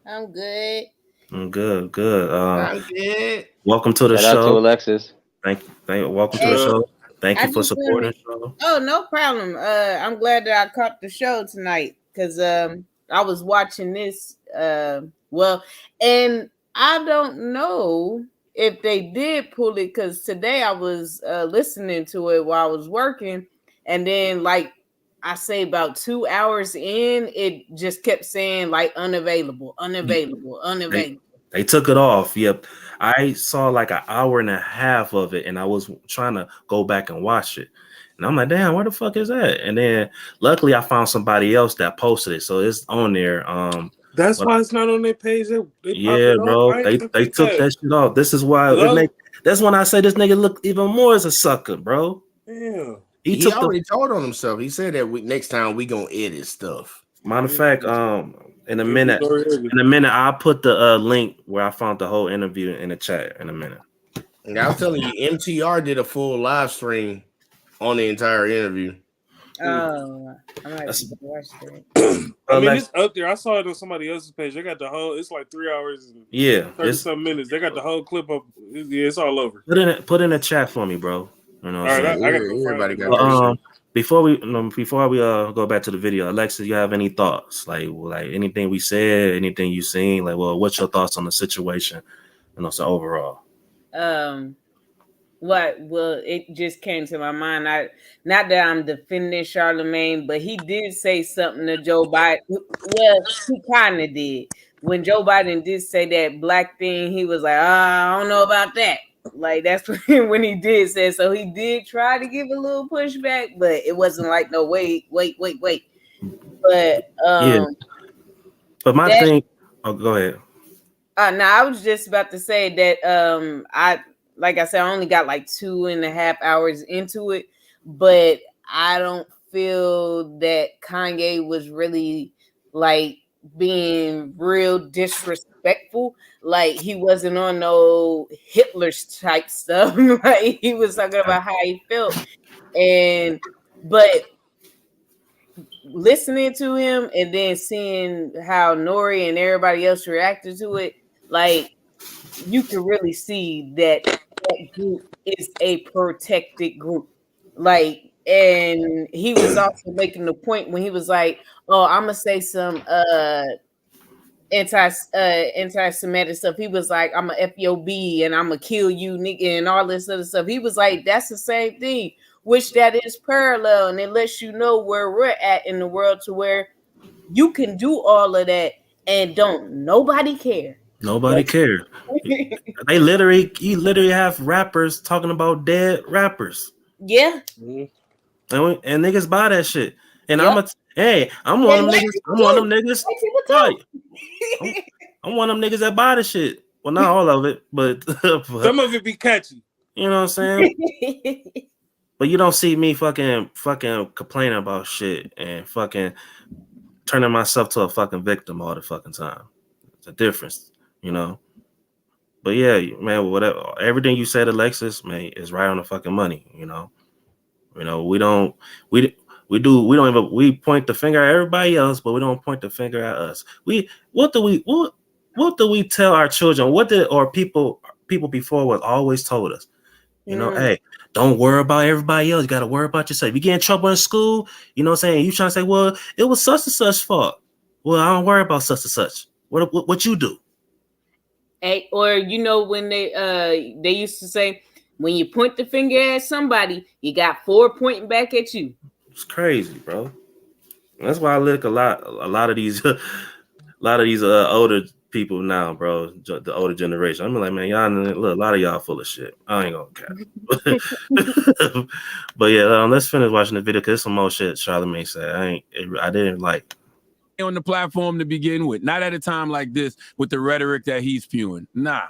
I'm good. I'm good. I'm good. Welcome to the show. Shout out to Alexis. Thank you. Welcome to the show. Thank you for supporting the show. Oh, no problem. I'm glad that I caught the show tonight because I was watching this. And I don't know if they did pull it, because today I was listening to it while I was working, and then like I say about 2 hours in, it just kept saying like unavailable. They took it off. Yep. I saw like an hour and a half of it, and I was trying to go back and watch it. And I'm like, damn, where the fuck is that? And then luckily I found somebody else that posted it. So it's on there. That's why it's not on their page. They yeah, bro. They took that shit off. This is why that's when I say this nigga look even more as a sucker, bro. Yeah. He already told on himself. He said that next time we gonna edit stuff. Matter of fact, in a minute, I'll put the link where I found the whole interview in the chat in a minute. And I was telling you, MTR did a full live stream on the entire interview. Oh, I might have to watch that. I mean, it's up there. I saw it on somebody else's page. They got the whole. It's like 3 hours and 30-some minutes. They got the whole clip up. It's all over. Put in a chat for me, bro. You know, all right, I got everybody got before we go back to the video, Alexis, you have any thoughts? Like anything we said, anything you seen? Like, well, what's your thoughts on the situation? You know, so overall. What? Well, it just came to my mind. Not that I'm defending Charlemagne, but he did say something to Joe Biden. Well, he kind of did. When Joe Biden did say that black thing, he was like, I don't know about that. Like, that's when he did say. So he did try to give a little pushback, but it wasn't like, no, wait. But yeah. But my thing. Oh, go ahead. No, I was just about to say that like I said, I only got like 2.5 hours into it, but I don't feel that Kanye was really like being real disrespectful. Like, he wasn't on no Hitler's type stuff. Like, he was talking about how he felt. But listening to him and then seeing how N.O.R.E and everybody else reacted to it, like, you can really see that group is a protected group. Like, and he was also making the point when he was like, oh, I'm gonna say some anti-Semitic stuff. He was like, I'm a FOB and I'm gonna kill you, nigga, and all this other stuff. He was like, that's the same thing, which that is parallel, and it lets you know where we're at in the world, to where you can do all of that and don't nobody care. Nobody cares. You literally have rappers talking about dead rappers. Yeah. And niggas buy that shit. And I'm one of them niggas. I'm one of them niggas. I'm one of them niggas that buy the shit. Well, not all of it, but some of it be catchy. You know what I'm saying? But you don't see me fucking complaining about shit and fucking turning myself to a fucking victim all the fucking time. It's a difference. You know, but yeah, man, whatever, everything you said, Alexis, man, is right on the fucking money. You know, we point the finger at everybody else, but we don't point the finger at us. What do we tell our children? People before was always told us, you know, hey, don't worry about everybody else. You got to worry about yourself. You get in trouble in school, you know what I'm saying? You trying to say, well, it was such and such fault. Well, I don't worry about such and such. What you do? Or, you know, when they used to say, when you point the finger at somebody, you got 4 pointing back at you. It's crazy, bro. That's why I look a lot of these older people now, bro. The older generation. I'm like, man, y'all look, a lot of y'all full of shit. I ain't gonna cap. But yeah, let's finish watching the video because there's some more shit Charlemagne said. I didn't like. On the platform to begin with, not at a time like this with the rhetoric that he's spewing. Nah.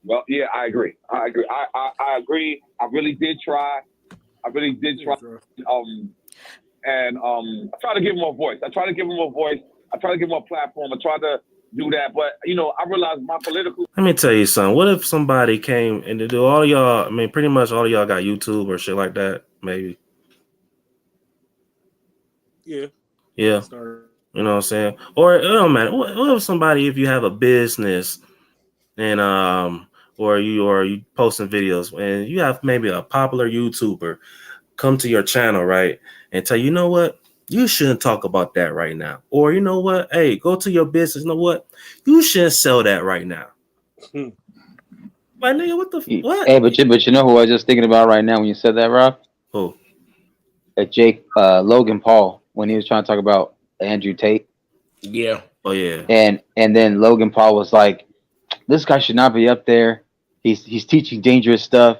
Well, yeah, I agree. I agree. I I really did try. I try to give him a voice. I try to give him a platform. I try to do that, but you know, I realized my political. Let me tell you something. What if somebody came and to do all of y'all? I mean, pretty much all of y'all got YouTube or shit like that, maybe. Yeah. Yeah. You know what I'm saying? Or it don't matter. What if somebody, if you have a business and or you posting videos and you have maybe a popular YouTuber come to your channel, right? And tell you know what? You shouldn't talk about that right now. Or you know what? Hey, go to your business. You know what? You shouldn't sell that right now. My nigga, what the what? Hey, but you know who I was just thinking about right now when you said that, Rob? Who? Logan Paul, when he was trying to talk about Andrew Tate. Yeah. Oh yeah. And then Logan Paul was like, this guy should not be up there. He's teaching dangerous stuff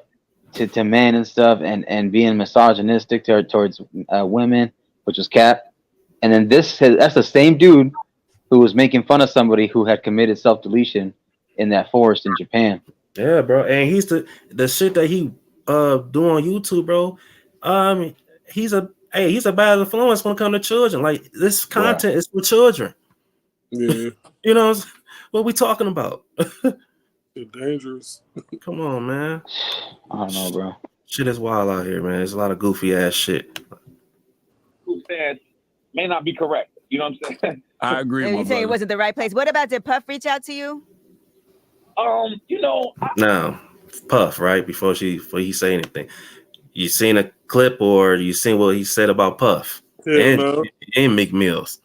to men and stuff, and being misogynistic towards women, which was cap. And then that's the same dude who was making fun of somebody who had committed self-deletion in that forest in Japan. Yeah, bro. And he's the shit that he do on YouTube, bro. He's a bad influence when it comes to children. Like this content is for children. Yeah. You know what we talking about? They're dangerous. Come on, man. I don't know, bro. Shit is wild out here, man. There's a lot of goofy ass shit. Who said may not be correct. You know what I'm saying? I agree. You say it wasn't the right place. What about, did Puff reach out to you? You know. Now, Puff, right? Before he say anything, you seen a clip or you seen what he said about Puff and Meek Mills?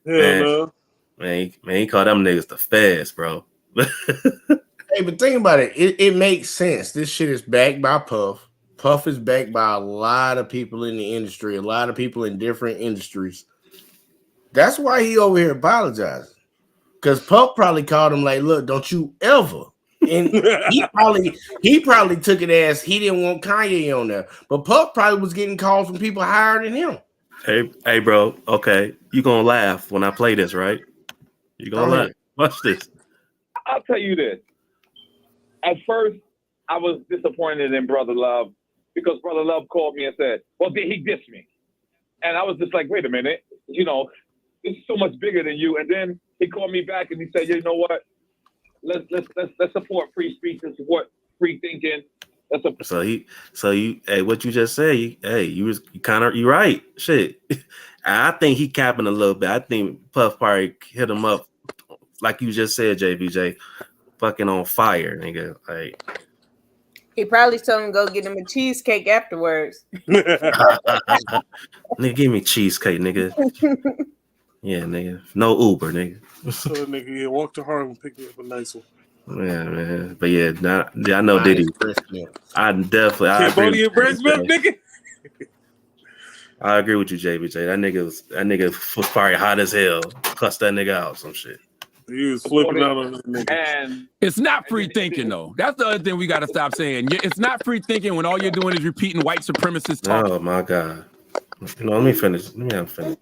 Man, he called them niggas the feds, bro. Hey, but think about it. It makes sense. This shit is backed by Puff. Puff is backed by a lot of people in the industry, a lot of people in different industries. That's why he over here apologizing. Because Puff probably called him like, look, don't you ever. And he probably took it as he didn't want Kanye on there. But Puff probably was getting calls from people higher than him. Hey, bro. Okay. You gonna laugh when I play this, right? You gonna laugh. Watch this. I'll tell you this. At first, I was disappointed in Brother Love because Brother Love called me and said, well, he dissed me. And I was just like, wait a minute. You know, this is so much bigger than you. And then he called me back and he said, you know what? Let's support free speech and support free thinking. So you what you just said, you right. Shit. I think he capping a little bit. I think Puff probably hit him up like you just said, JBJ, fucking on fire, nigga. Like he probably told him to go get him a cheesecake afterwards. Nigga, give me cheesecake, nigga. Yeah, nigga. No Uber, nigga. So nigga, yeah, walk to Harlem and pick me up a nice one. Yeah, man. But yeah, I know Diddy. I agree with breast milk, nigga. I agree with you, JBJ. That nigga was probably hot as hell. Cuss that nigga out, some shit. He was flipping out on that nigga. And it's not free thinking, though. That's the other thing we got to stop saying. It's not free thinking when all you're doing is repeating white supremacist talk. Oh my God. Let me finish. No. Stay on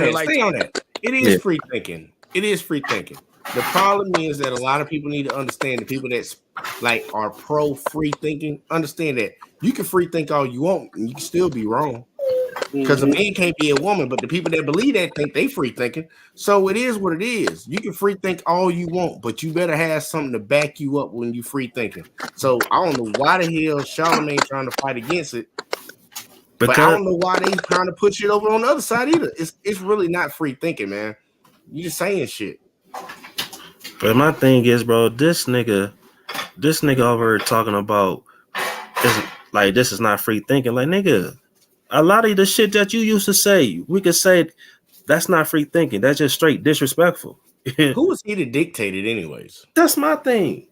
that. It is free thinking. It is free thinking. The problem is that a lot of people need to understand, the people that's like are pro free thinking, understand that you can free think all you want and you can still be wrong. Because a man can't be a woman, but the people that believe that think they free thinking. So it is what it is. You can free think all you want, but you better have something to back you up when you free thinking. So I don't know why the hell Charlamagne trying to fight against it. But I don't know why they trying to push it over on the other side either. It's really not free thinking, man. You just saying shit. But my thing is, bro, this nigga over here talking about this is not free thinking. Like, nigga, a lot of the shit that you used to say, we could say that's not free thinking. That's just straight disrespectful. Who is he to dictate it anyways? That's my thing.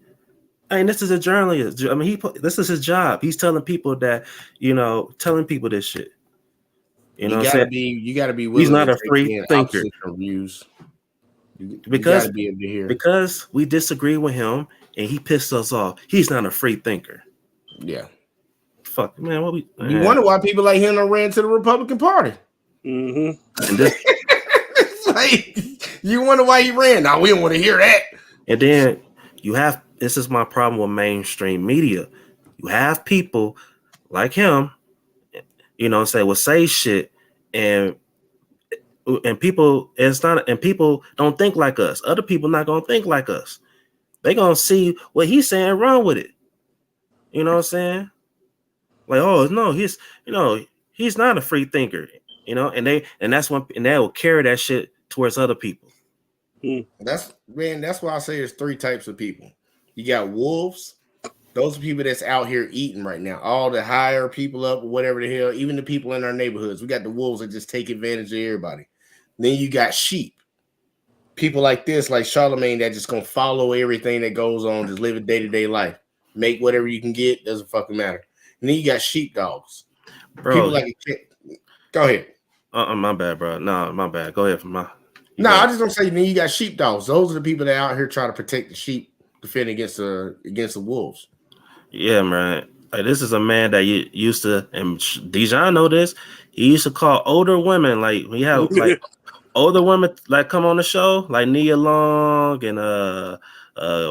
I mean, this is a journalist. I mean, this is his job. He's telling people that, telling people this shit. You know what I'm saying? You gotta be willing. He's not a free thinker. Because we disagree with him and he pissed us off. He's not a free thinker. Yeah. Fuck, man. You wonder why people like him ran to the Republican Party. Mm-hmm. And this, it's like, you wonder why he ran. Now we don't want to hear that. And then this is my problem with mainstream media. You have people like him, will say shit and people people don't think like us. Other people not gonna think like us. They gonna see what he's saying and run with it. You know what I'm saying? Like, oh no, he's not a free thinker, and that's they will carry that shit towards other people. That's why I say there's three types of people. You got wolves. Those are people that's out here eating right now. All the higher people up, or whatever the hell, even the people in our neighborhoods. We got the wolves that just take advantage of everybody. Then you got sheep. people like this, like Charlemagne, that just gonna follow everything that goes on, just live a day-to-day life, make whatever you can get, doesn't fucking matter. And then you got sheepdogs, people like. Go ahead. My bad, bro. No, my bad. Go ahead. I just don't say. Then you got sheepdogs. Those are the people that are out here trying to protect the sheep, defend against the wolves. Yeah, man. Like, this is a man that used to, and Dijon know this. He used to call older women, like we have like older women like come on the show, like Nia Long and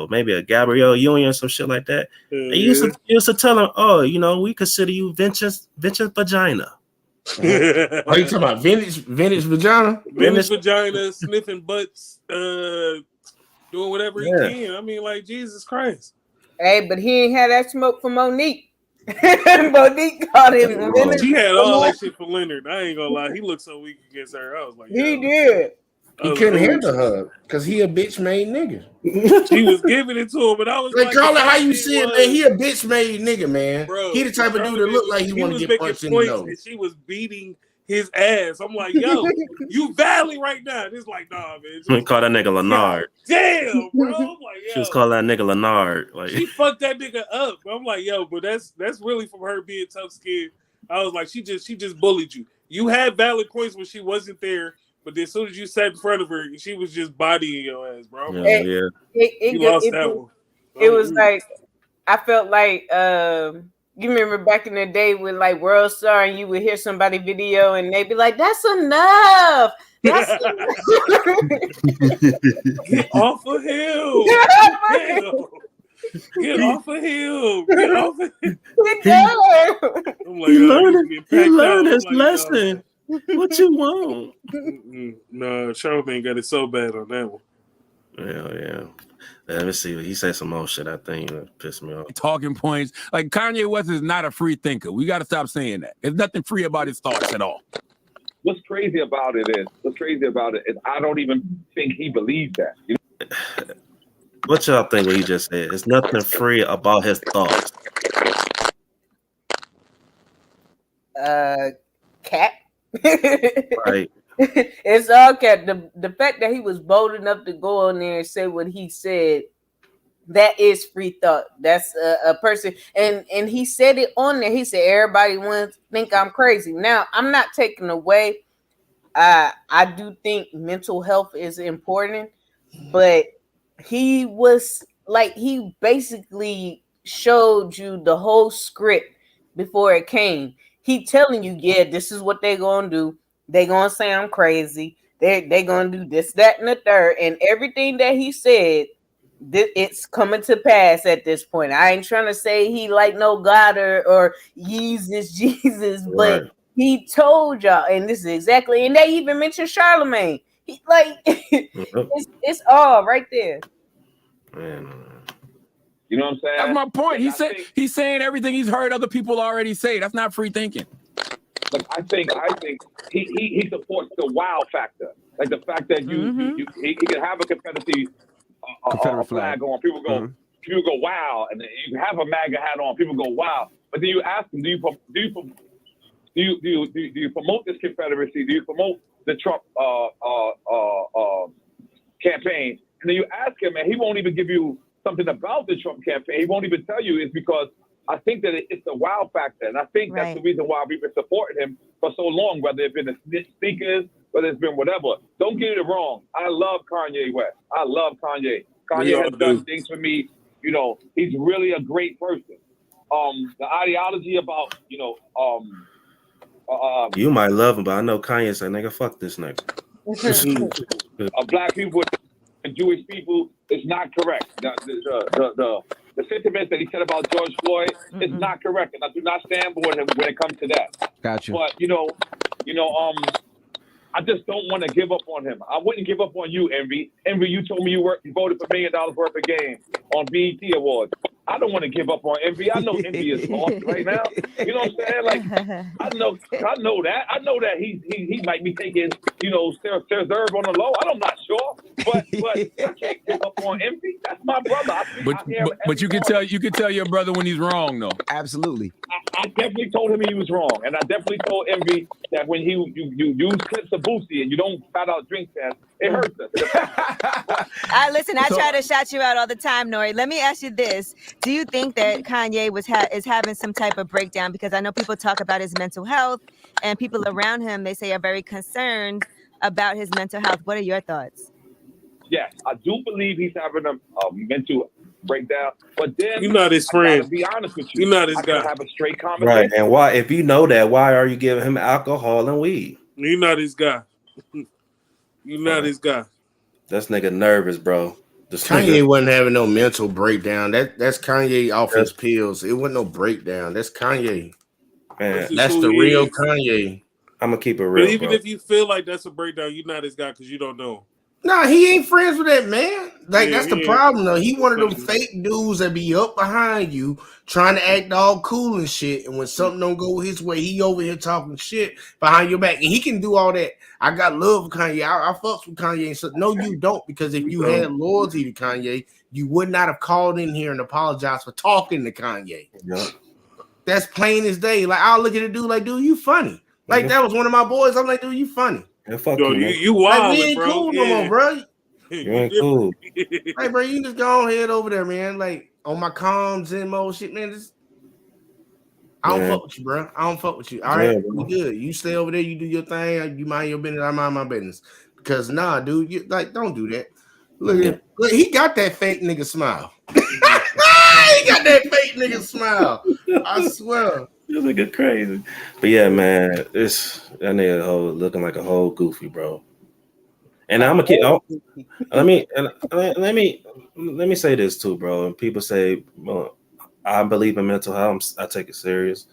maybe a Gabrielle Union, some shit like that. They used to tell him, oh, you know, we consider you vintage vagina. Are you talking about vintage vagina? Vintage vagina, sniffing butts, doing whatever he can. I mean, like, Jesus Christ. Hey, but he ain't had that smoke for Monique. Monique caught him. She had all that shit for Leonard. I ain't gonna lie. He looked so weak against her. I was like, he did. He couldn't handle her because he a bitch made nigga. She was giving it to him, but I was like, call it how you see it, man. He a bitch made nigga, man. Bro, he the type of dude that look like he want to get punched in the nose. And she was beating his ass. I'm like, yo, you valley right now. It's like, nah, man. We call that nigga N.O.R.E. Damn, bro. I'm like, yo. She was calling that nigga N.O.R.E. Like, she fucked that nigga up. I'm like, yo, but that's really from her being tough skinned. I was like, she just bullied you. You had valid points when she wasn't there. But then as soon as you sat in front of her, she was just bodying your ass, bro. Yeah. You lost that one. It was like, I felt like, you remember back in the day with like World Star and you would hear somebody video and they'd be like, that's enough. That's enough. Get off of him. Get off of him. Get off of him. I'm like, he learned his lesson. What you want? No, Charlemagne got it so bad on that one. Yeah. Let me see. He said some more shit. I think pissed me off. Talking points. Like, Kanye West is not a free thinker. We got to stop saying that. There's nothing free about his thoughts at all. What's crazy about it is I don't even think he believes that. You know? What y'all think what he just said? There's nothing free about his thoughts. Cat. Right. It's all cat. The fact that he was bold enough to go on there and say what he said, that is free thought. That's a person, and he said it on there. He said everybody wants to think I'm crazy. Now I'm not taking away. I do think mental health is important, but he was like, he basically showed you the whole script before it came. He telling you, yeah, this is what they're gonna do. They're gonna say I'm crazy. They're gonna do this, that, and the third. And everything that he said, it's coming to pass at this point. I ain't trying to say he like no God or Jesus, but he told y'all, and this is exactly, and they even mentioned Charlemagne. He like it's all right there. You know what I'm saying? That's my point. He's saying everything he's heard other people already say. That's not free thinking. Like, I think he supports the wow factor, like the fact that he can have a Confederate flag on. People go wow, and then you have a MAGA hat on. People go wow, but then you ask them, do you promote this Confederacy? Do you promote the Trump campaign? And then you ask him, and he won't even give you something about the Trump campaign. He won't even tell you. It's because I think that it's the wow factor. And I think that's the reason why we've been supporting him for so long, whether it's been the sneakers, whether it's been whatever. Don't get it wrong. I love Kanye West. I love Kanye. Kanye has done things for me. You know, he's really a great person. The ideology about, you might love him, but I know Kanye said, nigga, fuck this nigga. Black people and Jewish people is not correct. The sentiments that he said about George Floyd is not correct, and I do not stand with him when it comes to that. Gotcha. But I just don't want to give up on him. I wouldn't give up on you, Envy. Envy, you told me you voted for $1 million worth of game on BET Awards. I don't want to give up on Envy. I know Envy is lost right now. You know what I'm saying? Like, I know that. I know that he might be taking, reserve on the low. I'm not sure, but I can't give up on Envy. That's my brother. But you can tell your brother when he's wrong, though. Absolutely. I definitely told him he was wrong, and I definitely told Envy that when you use clips of Boosie and you don't shout out Drink Champs, it hurts us. Listen, I try to shout you out all the time, N.O.R.E. Let me ask you this: do you think that Kanye is having some type of breakdown? Because I know people talk about his mental health, and people around him they say are very concerned about his mental health. What are your thoughts? Yes, I do believe he's having a mental breakdown, but then you're not his I friend. gotta be honest with you. You're not his I guy. gotta have a straight conversation. Right, and why? If you know that, why are you giving him alcohol and weed? You're not his guy. You're not his guy. This nigga nervous, bro. Kanye wasn't having no mental breakdown. That's Kanye off his pills. It wasn't no breakdown. That's Kanye. Man, that's the real Kanye. I'm gonna keep it real. But even bro. if you feel like that's a breakdown, you're not his guy because you don't know him. Nah, he ain't friends with that man. Like, Yeah, that's the problem, though. He one of them fake dudes that be up behind you trying to act all cool and shit. And when something don't go his way, he over here talking shit behind your back. And he can do all that. I got love for Kanye. I fucks with Kanye. And so, no, you don't. Because if you had loyalty to Kanye, you would not have called in here and apologized for talking to Kanye. Yeah. That's plain as day. Like, I'll look at a dude like, dude, you funny. Like, that was one of my boys. I'm like, dude, you funny. Yeah, fuck Yo, you wild, like, we ain't bro. cool no more, bro. You ain't cool. Hey, bro, you just go ahead over there, man. Like, on my comms and mode shit, man. I don't fuck with you, bro. I don't fuck with you. All right, we good. You stay over there. You do your thing. You mind your business. I mind my business. Because nah, dude, you like don't do that. Look, he got that fake nigga smile. He got that fake nigga smile. I swear. You nigga crazy. But yeah, man, that nigga looking like a whole goofy, bro. And I'm gonna keep. Let me say this too, bro. And people say, well, I believe in mental health. I take it serious.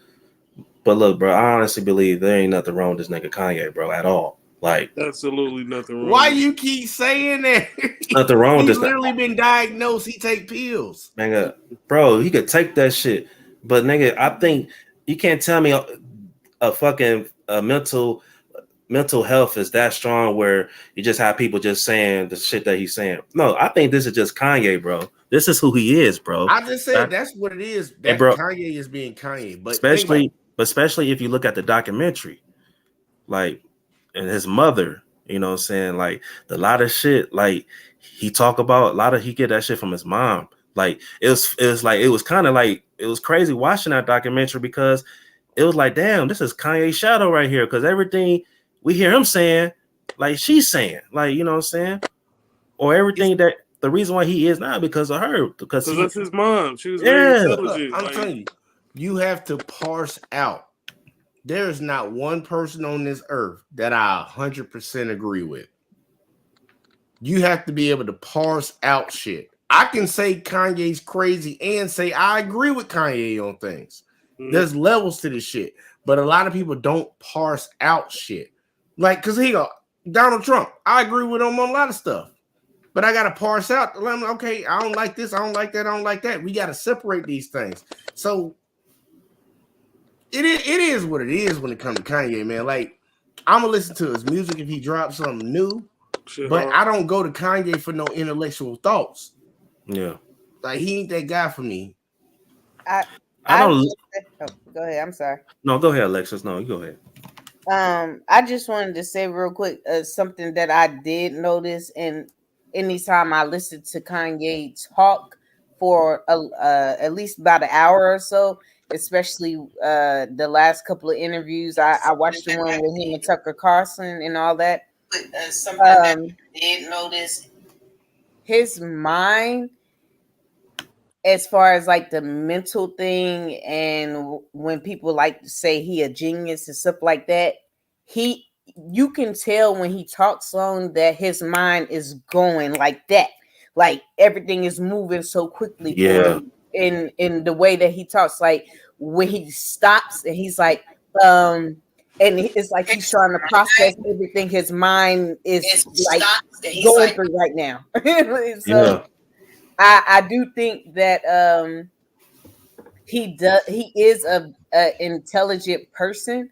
But look, bro, I honestly believe there ain't nothing wrong with this nigga Kanye, bro, at all. Like, absolutely nothing wrong. Why you keep saying that? Nothing wrong with this. He's literally been diagnosed. He take pills. Nigga, bro, he could take that shit. But nigga, I think you can't tell me a fucking mental health is that strong where you just have people just saying the shit that he's saying. No, I think this is just Kanye, bro. This is who he is, bro. I just said that's what it is. That bro, Kanye is being Kanye, but especially if you look at the documentary, like, and his mother, you know what I'm saying? Like, a lot of shit, like, he talk about he get that shit from his mom. Like, it was kind of like, it was crazy watching that documentary because it was like, damn, this is Kanye's shadow right here. Because everything we hear him saying, like, she's saying, like, you know what I'm saying? Or everything that the reason why he is now because of her. Because that's his mom. She was very intelligent. I'm telling you, you have to parse out. There is not one person on this earth that I 100% agree with. You have to be able to parse out shit. I can say Kanye's crazy and say I agree with Kanye on things. There's levels to this shit, but a lot of people don't parse out shit. Like, cause Donald Trump, I agree with him on a lot of stuff, but I gotta parse out. Okay, I don't like this, I don't like that, I don't like that. We gotta separate these things. So it is what it is when it comes to Kanye, man. Like, I'm gonna listen to his music if he drops something new, but I don't go to Kanye for no intellectual thoughts. Yeah, like he ain't that guy for me. I don't. Go ahead. I'm sorry. No, go ahead, Alexis. No, you go ahead. I just wanted to say real quick something that I did notice, and anytime I listened to Kanye talk for at least about an hour or so, especially the last couple of interviews, I watched the one with him and Tucker Carlson and all that. Something that I did notice, his mind, as far as like the mental thing, and when people like to say he a genius and stuff like that, you can tell when he talks long that his mind is going like that, like everything is moving so quickly for him in the way that he talks. Like when he stops and he's like and it's like he's trying to process everything his mind is like going through right now. So I do think that he is a intelligent person,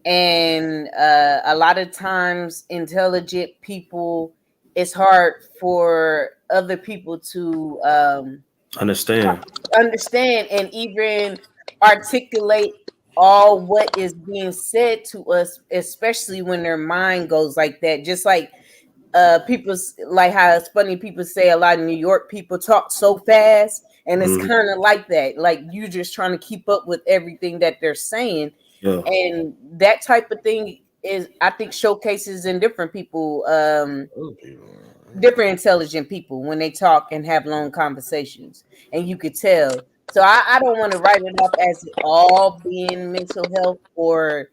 and a lot of times intelligent people, it's hard for other people to understand, and even articulate all what is being said to us, especially when their mind goes like that. Just like people, like how it's funny, people say a lot of New York people talk so fast, and it's kind of like that. Like you just trying to keep up with everything that they're saying, and that type of thing is, I think, showcases in different people, different intelligent people when they talk and have long conversations, and you could tell. So I don't want to write it up as it all being mental health or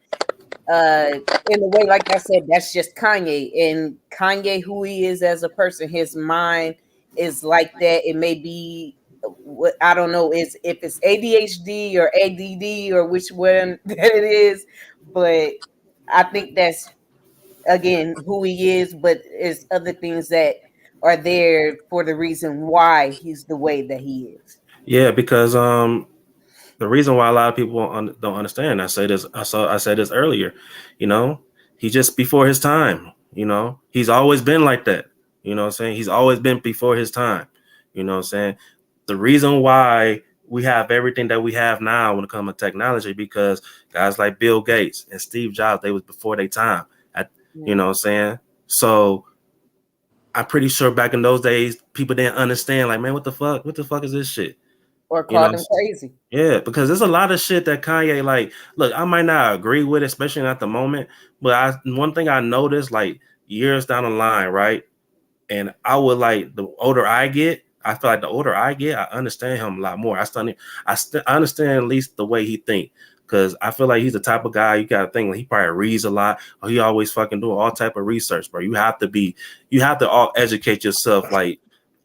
in a way, like I said, that's just Kanye, and Kanye, who he is as a person, his mind is like that. It may be what I don't know is if it's ADHD or ADD or which one that it is, but I think that's again who he is, but it's other things that are there for the reason why he's the way that he is. Yeah, because the reason why a lot of people don't understand, I said this earlier, you know, he's just before his time, you know, he's always been like that, you know what I'm saying? He's always been before his time, you know what I'm saying? The reason why we have everything that we have now when it comes to technology, because guys like Bill Gates and Steve Jobs, they was before their time, you know what I'm saying? So I'm pretty sure back in those days, people didn't understand, like, man, what the fuck is this shit? Or call them crazy. Yeah, because there's a lot of shit that Kanye, like, look, I might not agree with, especially at the moment, but one thing I noticed, like, years down the line, right? And I would, like, the older I get, I feel like the older I get, I understand him a lot more. I understand at least the way he think, because I feel like he's the type of guy you gotta think, like, he probably reads a lot, or he always fucking doing all type of research, bro. You have to all educate yourself, like,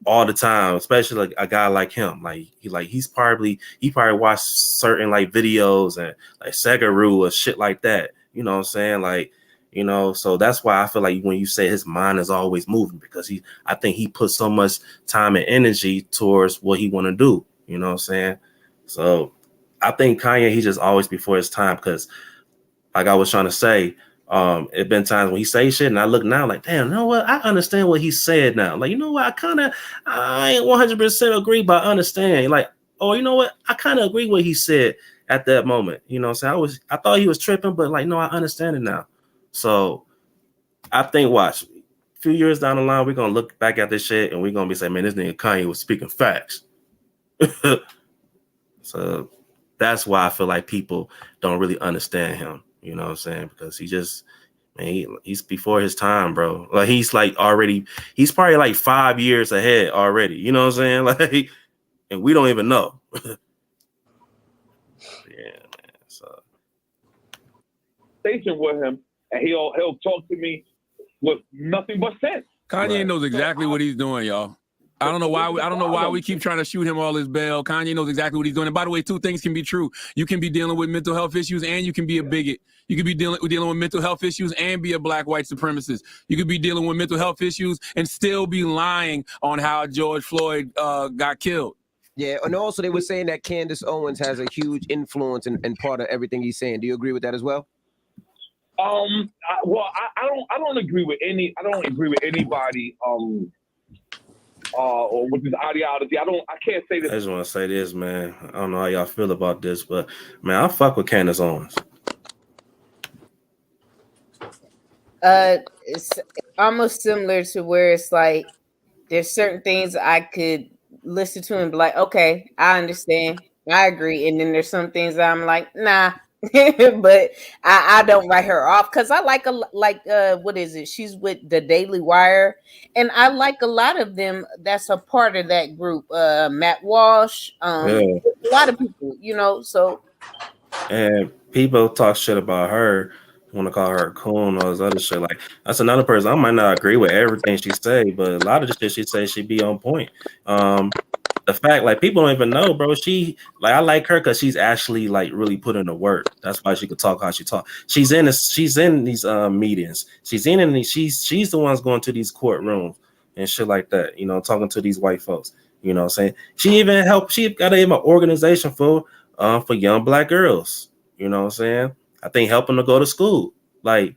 all the time, especially like a guy like him. He probably watched certain like videos and like Segaru or shit like that. You know what I'm saying? Like, you know, so that's why I feel like when you say his mind is always moving, because I think he puts so much time and energy towards what he want to do. You know what I'm saying? So I think Kanye, he's just always before his time, because like I was trying to say, it been times when he say shit and I look now like, damn, you know what? I understand what he said now. Like, you know what? I ain't 100% agree, but I understand. Like, oh, you know what? I kind of agree what he said at that moment. You know what I'm saying? I thought he was tripping, but like, no, I understand it now. So I think, watch, a few years down the line, we're going to look back at this shit and we're going to be saying, man, this nigga Kanye was speaking facts. So that's why I feel like people don't really understand him. You know what I'm saying? Because he just, man, he's before his time, bro. Like, he's probably like 5 years ahead already. You know what I'm saying? Like, and we don't even know. Yeah, man. So station with him, and he'll talk to me with nothing but sense. Kanye knows exactly what he's doing, y'all. I don't know why we keep trying to shoot him all his bail. Kanye knows exactly what he's doing. And by the way, two things can be true. You can be dealing with mental health issues and you can be a bigot. You could be dealing with mental health issues and be a black white supremacist. You could be dealing with mental health issues and still be lying on how George Floyd got killed. Yeah, and also they were saying that Candace Owens has a huge influence and part of everything he's saying. Do you agree with that as well? I don't agree with anybody. Or with this ideology, I can't say this. I just want to say this, man. I don't know how y'all feel about this, but man, I fuck with Candace Owens. It's almost similar to where it's like there's certain things I could listen to and be like, okay, I understand, I agree, and then there's some things that I'm like, nah. But I don't write her off because I like what is it? She's with the Daily Wire, and I like a lot of them. That's a part of that group. Matt Walsh, a lot of people, you know. So, and people talk shit about her. Want to call her a coon or this other shit. Like, that's another person. I might not agree with everything she say, but a lot of the shit she say she be on point. The fact, like, people don't even know, bro. I like her because she's actually like really put in the work. That's why she could talk how she talk. She's in these meetings. She's the ones going to these courtrooms and shit like that. You know, talking to these white folks. You know what I'm saying? She got an organization for young black girls. You know what I'm saying? I think helping them go to school. Like,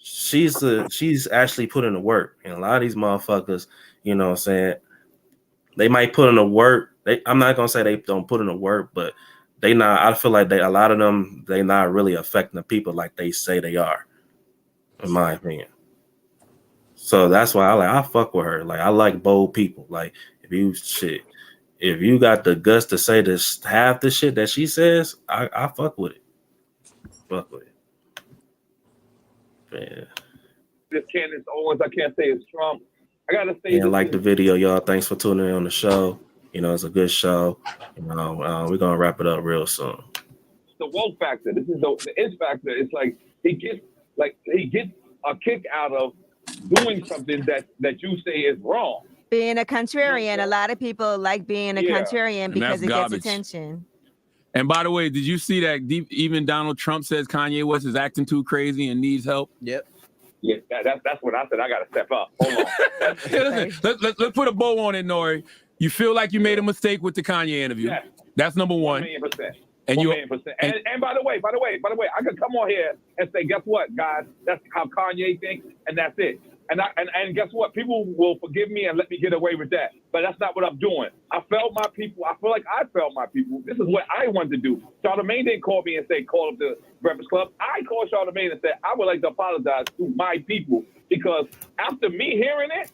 she's actually put in the work. And a lot of these motherfuckers, you know what I'm saying, they might put in the work. I'm not gonna say they don't put in the work, but they not. I feel like a lot of them, they not really affecting the people like they say they are, in my opinion. So that's why I fuck with her. Like I like bold people. Like if you got the guts to say this half the shit that she says, I fuck with it. Fuck with it. Man. This Candace Owens, I can't say it's Trump. I gotta say, yeah, like the video, y'all. Thanks for tuning in on the show. You know, it's a good show. You know, we're gonna wrap it up real soon. The woke factor. This is the it factor. It's like he gets a kick out of doing something that you say is wrong. Being a contrarian. A lot of people like being a contrarian because it garbage. gets attention. And by the way, did you see that even Donald Trump says Kanye West is acting too crazy and needs help? Yep. Yeah, that's what I said. I got to step up. Hold on. let's put a bow on it, N.O.R.E. You feel like you made a mistake with the Kanye interview. Yes. That's number one. 1,000,000%. And 1,000,000%. And by the way, I could come on here and say, guess what, guys? That's how Kanye thinks, and that's it. And guess what? People will forgive me and let me get away with that. But that's not what I'm doing. I felt my people. I feel like I felt my people. This is what I wanted to do. Charlamagne didn't call me and say, call up the Breakfast Club. I called Charlamagne and said, I would like to apologize to my people because after me hearing it,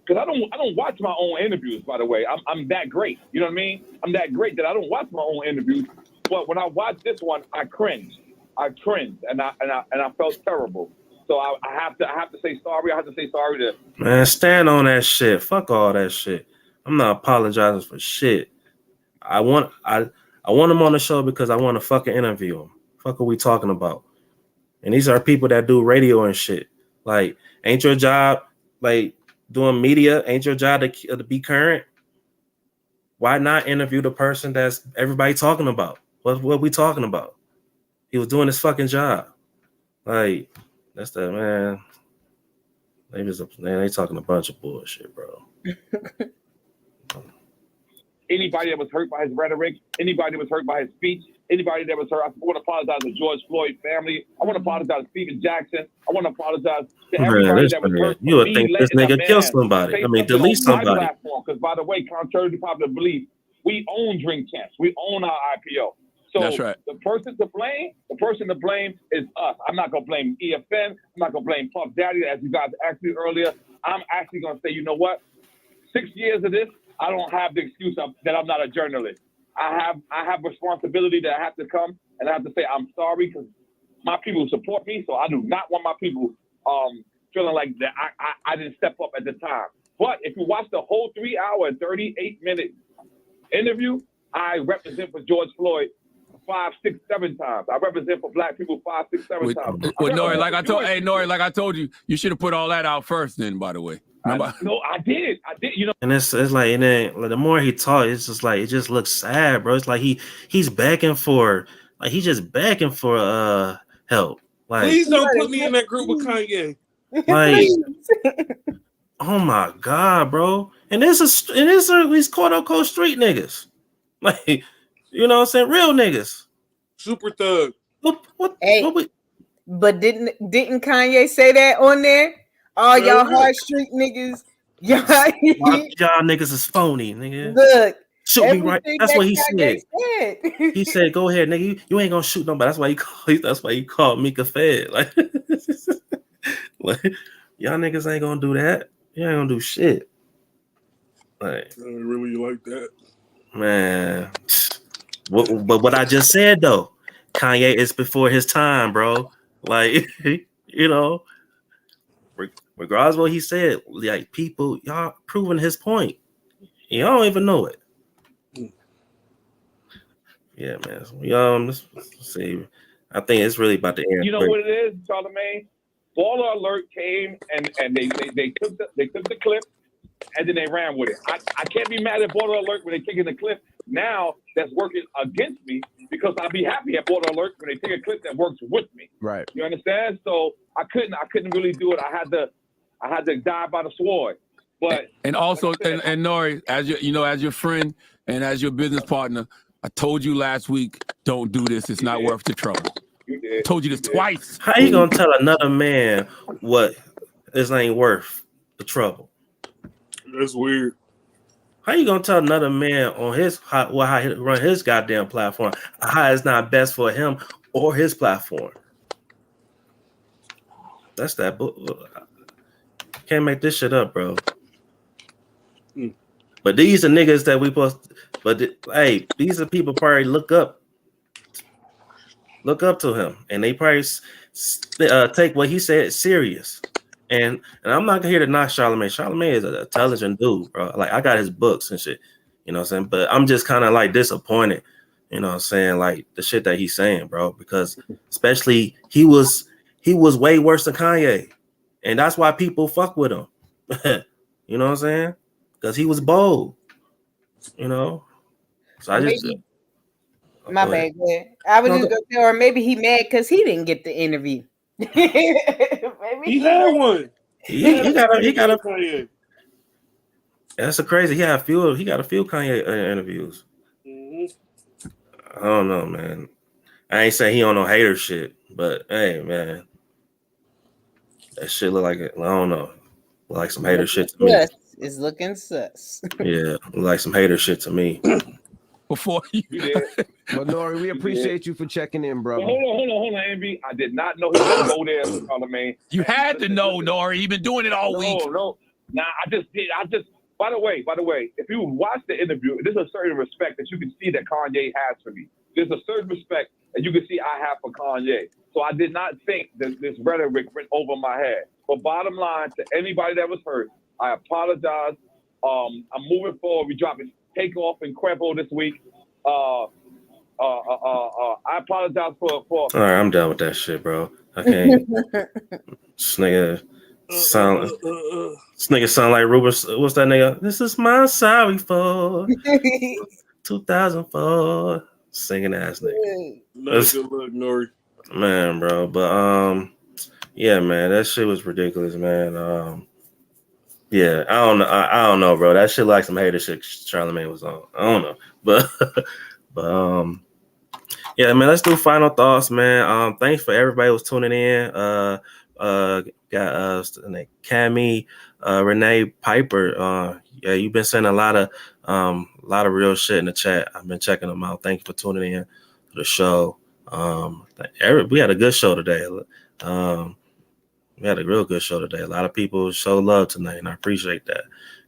because I don't watch my own interviews, by the way. I'm that great. You know what I mean? I'm that great that I don't watch my own interviews. But when I watched this one, I cringed. And I felt terrible. So I have to say sorry. I have to say sorry to man. Stand on that shit. Fuck all that shit. I'm not apologizing for shit. I want him on the show because I want to fucking interview him. Fuck are we talking about? And these are people that do radio and shit. Like, ain't your job like doing media? Ain't your job to be current? Why not interview the person that's everybody talking about? What we talking about? He was doing his fucking job. Like. That's that, man. They talking a bunch of bullshit, bro. Anybody that was hurt by his rhetoric, anybody that was hurt by his speech, anybody that was hurt, I want to apologize to George Floyd family. I want to apologize to Stephen Jackson. I want to apologize to everybody that was hurt. You would think this nigga killed somebody. I mean, delete somebody. Because by the way, contrary to popular belief, we own Drink Champs. We own our IPO. So that's right. The person to blame is us. I'm not gonna blame EFN. I'm not gonna blame Puff Daddy, as you guys asked me earlier. I'm actually gonna say, you know what? 6 years of this, I don't have the excuse that I'm not a journalist. I have responsibility that I have to come and I have to say I'm sorry because my people support me. So I do not want my people feeling like that I didn't step up at the time. But if you watch the whole 3 hour and 38-minute interview, I represent for George Floyd 5, 6, 7 times. I represent for black people 5, 6, 7 times. With N.O.R.E, like I told you, you should have put all that out first then, by the way. No, I did. You know. And it's like, and then the more he talks, it's just like, it just looks sad, bro. It's like he's begging for, like, he's just begging for help. Like, please don't put me in that group with Kanye. Like, oh my God, bro. And this is these quote unquote street niggas. Like, you know what I'm saying? Real niggas. Super thug. But didn't Kanye say that on there? All y'all hard street niggas. Y'all niggas is phony, nigga. Look. Shoot me right. That's what he said. He said, "Go ahead, nigga. You ain't gonna shoot nobody." That's why he called Mika Fed. Like, y'all niggas ain't gonna do that. You ain't gonna do shit. Like, I really like that, man. But what I just said though, Kanye is before his time, bro. Like, you know, regardless of what he said, like, people, y'all proving his point. Y'all don't even know it. Yeah, man. Let's see. I think it's really about the end. You know what it is, Charlamagne? Baller Alert came and they took the clip and then they ran with it. I can't be mad at Baller Alert when they taking the clip. Now that's working against me because I'll be happy at Baller Alert when they take a clip that works with me. Right. You understand? So I couldn't really do it. I had to die by the sword. But and also and N.O.R.E, as your friend and as your business partner, I told you last week, don't do this. It's not worth the trouble. I told you this twice. How you gonna tell another man what this ain't worth the trouble? That's weird. How you gonna tell another man on his how he run his goddamn platform how it's not best for him or his platform? That's that. Can't make this shit up, bro. But these are niggas that we post. But hey, these are people probably look up to him, and they probably take what he said serious. And I'm not here to knock Charlamagne. Charlamagne is an intelligent dude, bro. Like I got his books and shit, you know what I'm saying? But I'm just kind of like disappointed, you know what I'm saying? Like the shit that he's saying, bro, because especially he was way worse than Kanye. And that's why people fuck with him. You know what I'm saying? Because he was bold, you know. So I just my bad. I was just gonna say, or maybe he mad because he didn't get the interview. He had one. He got a. That's a crazy. He got a few Kanye interviews. Mm-hmm. I don't know, man. I ain't saying he on no hater shit, but hey, man, that shit look like it. I don't know, like some hater shit to me. It's looking sus. Yeah, like some hater shit to me. Before you did. But N.O.R.E, we appreciate you for checking in, brother. Well, hold on, Envy. I did not know he was gonna go there, Charlamagne. You had to know, N.O.R.E. You've been doing it all week. No. Nah, I just did. By the way, if you watch the interview, there's a certain respect that you can see that Kanye has for me. There's a certain respect that you can see I have for Kanye. So I did not think that this rhetoric went over my head. But bottom line, to anybody that was hurt, I apologize. I'm moving forward. We're dropping Takeoff and Quavo this week. I apologize for. All right, I'm done with that shit, bro. I can't. This nigga sound like Rubens. What's that nigga? This is my sorry for 2004 singing ass nigga. Not good look, N.O.R.E. Man, bro. But yeah, man, that shit was ridiculous, man. Yeah, I don't know, bro. That shit like some hater shit Charlamagne was on. I don't know. But yeah, man, let's do final thoughts, man. Thanks for everybody who was tuning in. Got Cammy, Renee Piper. Yeah, you've been sending a lot of real shit in the chat. I've been checking them out. Thank you for tuning in to the show. We had a good show today. We had a real good show today. A lot of people showed love tonight, and I appreciate that.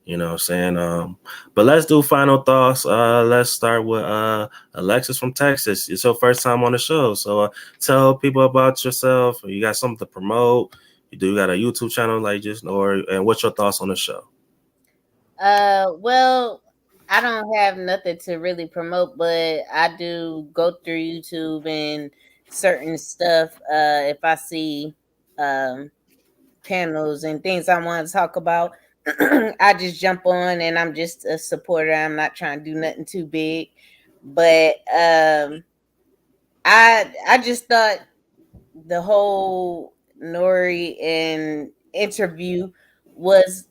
You know what I'm saying? But let's do final thoughts. Let's start with Alexis from Texas. It's your first time on the show. So tell people about yourself. You got something to promote. You got a YouTube channel like just N.O.R.E, and what's your thoughts on the show? Well, I don't have nothing to really promote, but I do go through YouTube and certain stuff. If I see panels and things I want to talk about, I just jump on and I'm just a supporter. I'm not trying to do nothing too big, but I just thought the whole N.O.R.E and interview was,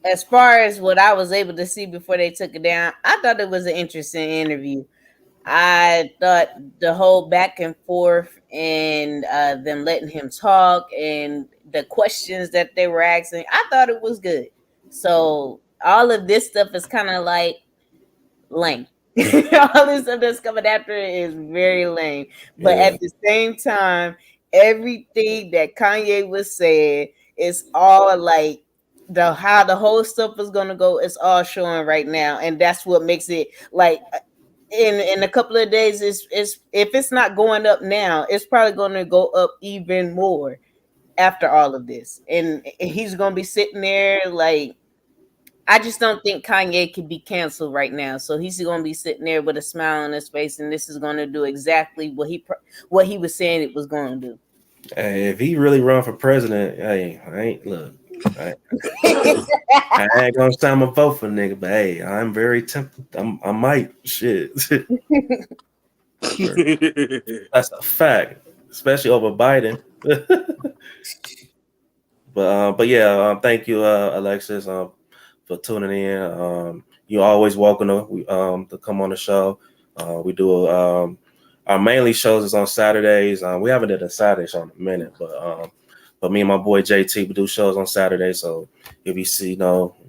as far as what I was able to see before they took it down, I thought it was an interesting interview. I thought the whole back and forth and them letting him talk and the questions that they were asking, I thought it was good. So all of this stuff is kind of like lame. All this stuff that's coming after it is very lame. But at the same time, everything that Kanye was saying is all like how the whole stuff is gonna go. It's all showing right now, and that's what makes it like. In a couple of days, it's if it's not going up now, it's probably going to go up even more after all of this, and he's going to be sitting there like, I just don't think Kanye can be canceled right now. So he's going to be sitting there with a smile on his face, and this is going to do exactly what he was saying it was going to do. Hey, if he really run for president, hey, I ain't look. I ain't gonna stand my vote for nigga, but hey, I'm very tempted. I might shit. That's a fact, especially over Biden. But yeah, thank you, Alexis, for tuning in. You're always welcome to come on the show. We do our mainly shows is on Saturdays. We haven't did a Saturday show in a minute, but me and my boy JT, we do shows on Saturday. So if you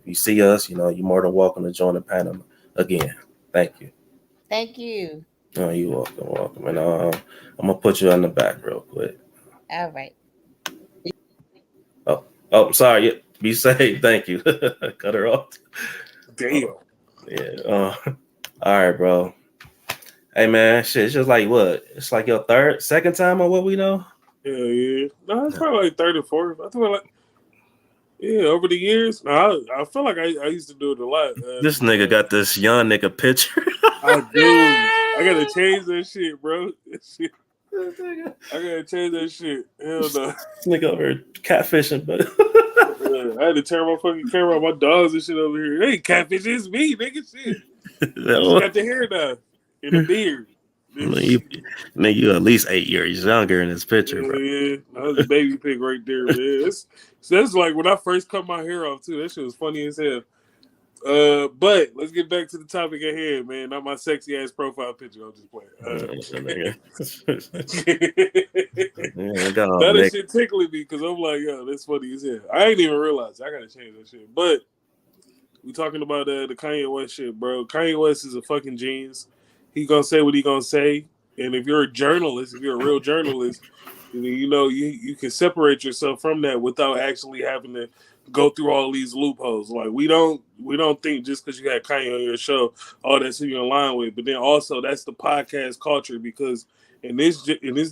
you see us, you're more than welcome to join the panel again. Thank you. Thank you. Oh, you're welcome. And I'm gonna put you on the back real quick. All right. Oh, sorry. Be safe. Thank you. Cut her off. Damn. Yeah. All right, bro. Hey, man. Shit. It's just like what? It's like your second time on What We Know. Hell yeah. No, it's probably like third or fourth. I think over the years. No, I feel like I used to do it a lot. This nigga got this young nigga picture. I do. I gotta change that shit, bro. I gotta change that shit. Hell no. This nigga over here catfishing, but I had to turn my fucking camera on. My dogs and shit over here. They ain't catfish, it's me, nigga. Shit. Just got the hair done and the beard. Nigga, you at least 8 years younger in this picture, bro. Yeah, that was a baby pic right there, man. That's like when I first cut my hair off too. That shit was funny as hell. But let's get back to the topic at hand, man. Not my sexy ass profile picture. I'm just playing. That shit tickling me because I'm like, yo, that's funny as hell. I ain't even realize I gotta change that shit. But we talking about the Kanye West shit, bro. Kanye West is a fucking genius. He gonna say what he gonna say, and if you're a journalist, if you're a real journalist, you can separate yourself from that without actually having to go through all these loopholes. Like we don't think just because you had Kanye on your show, all that's who you're in line with. But then also that's the podcast culture, because in this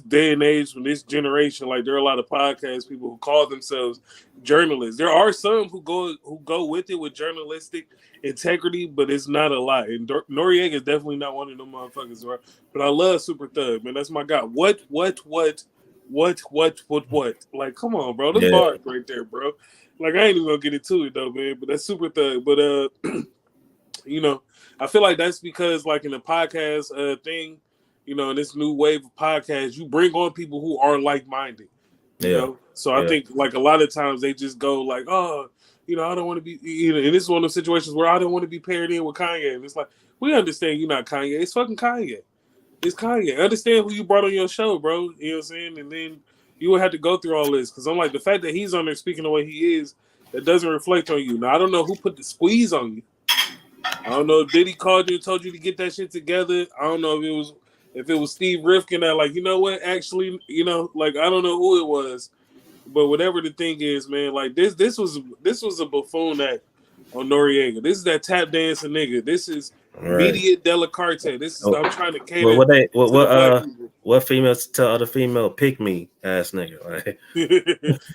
day and age, from this generation, like there are a lot of podcast people who call themselves journalists. There are some who go with it with journalistic integrity, but it's not a lot. And Noriega is definitely not one of them motherfuckers, right? But I love Super Thug, man. That's my guy. What? Like, come on, bro. Them bars right there, bro. Like, I ain't even gonna get into it though, man. But that's Super Thug. But I feel like that's because, like, in the podcast thing, in this new wave of podcasts, you bring on people who are like-minded. You know? So I think, like, a lot of times they just go like, oh, I don't want to be, and this is one of those situations where I don't want to be paired in with Kanye. And it's like, we understand you're not Kanye. It's fucking Kanye. It's Kanye. Understand who you brought on your show, bro. You know what I'm saying? And then you would have to go through all this. Because I'm like, the fact that he's on there speaking the way he is, that doesn't reflect on you. Now, I don't know who put the squeeze on you. I don't know if Diddy called you and told you to get that shit together. I don't know if it was Steve Rifkin that, like, you know what, actually, like, I don't know who it was. But whatever the thing is, man, like, this was a buffoon act on Noriega. This is that tap dancing nigga. This is media della carte. This is I'm trying to cater. What females tell other female pick me ass nigga? Like.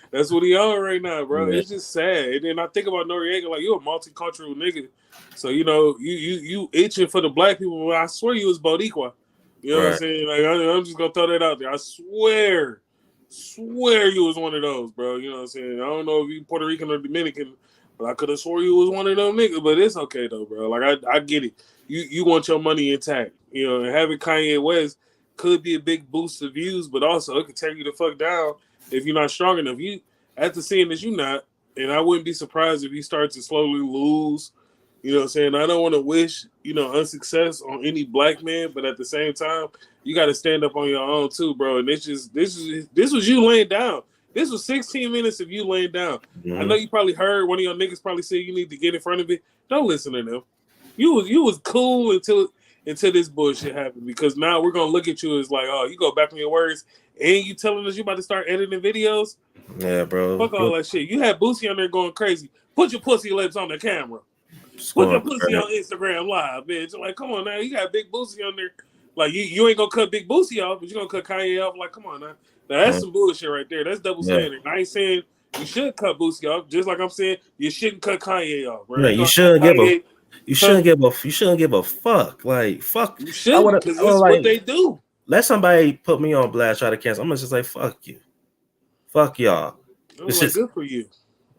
That's what he on right now, bro. Yeah. It's just sad. And then I think about Noriega, like, you're a multicultural nigga, so you itching for the black people. But I swear you was Boricua. You know what I'm saying? Like, I'm just gonna throw that out there. I swear you was one of those, bro. You know what I'm saying? I don't know if you Puerto Rican or Dominican, but I could have swore you was one of them niggas. But it's okay though, bro. Like, I get it. You want your money intact, and having Kanye West could be a big boost of views, but also it could tear you the fuck down if you're not strong enough. You, after seeing this, you're not, and I wouldn't be surprised if you start to slowly lose. You know what I'm saying? I don't want to wish, unsuccess on any black man, but at the same time, you got to stand up on your own too, bro. And this was you laying down. This was 16 minutes of you laying down. Mm-hmm. I know you probably heard one of your niggas probably say you need to get in front of it. Don't listen to them. You was cool until this bullshit happened, because now we're gonna look at you as like, oh, you go back on your words and you telling us you about to start editing videos. Yeah, bro. Fuck all that shit. You had Boosie on there going crazy. Put your pussy lips on the camera. Put your pussy on Instagram Live, bitch. Like, come on now. You got Big Boosie on there. Like, you ain't gonna cut Big Boosie off, but you gonna cut Kanye off. Like, come on now. Now that's some bullshit right there. That's double standard. I ain't saying you should cut Boosie off, just like I'm saying you shouldn't cut Kanye off, right? Yeah, you shouldn't give a fuck. Like, fuck. You should, because that's what they do. Let somebody put me on blast, try to cancel. I'm gonna just say, fuck you. Fuck y'all. It's just good for you.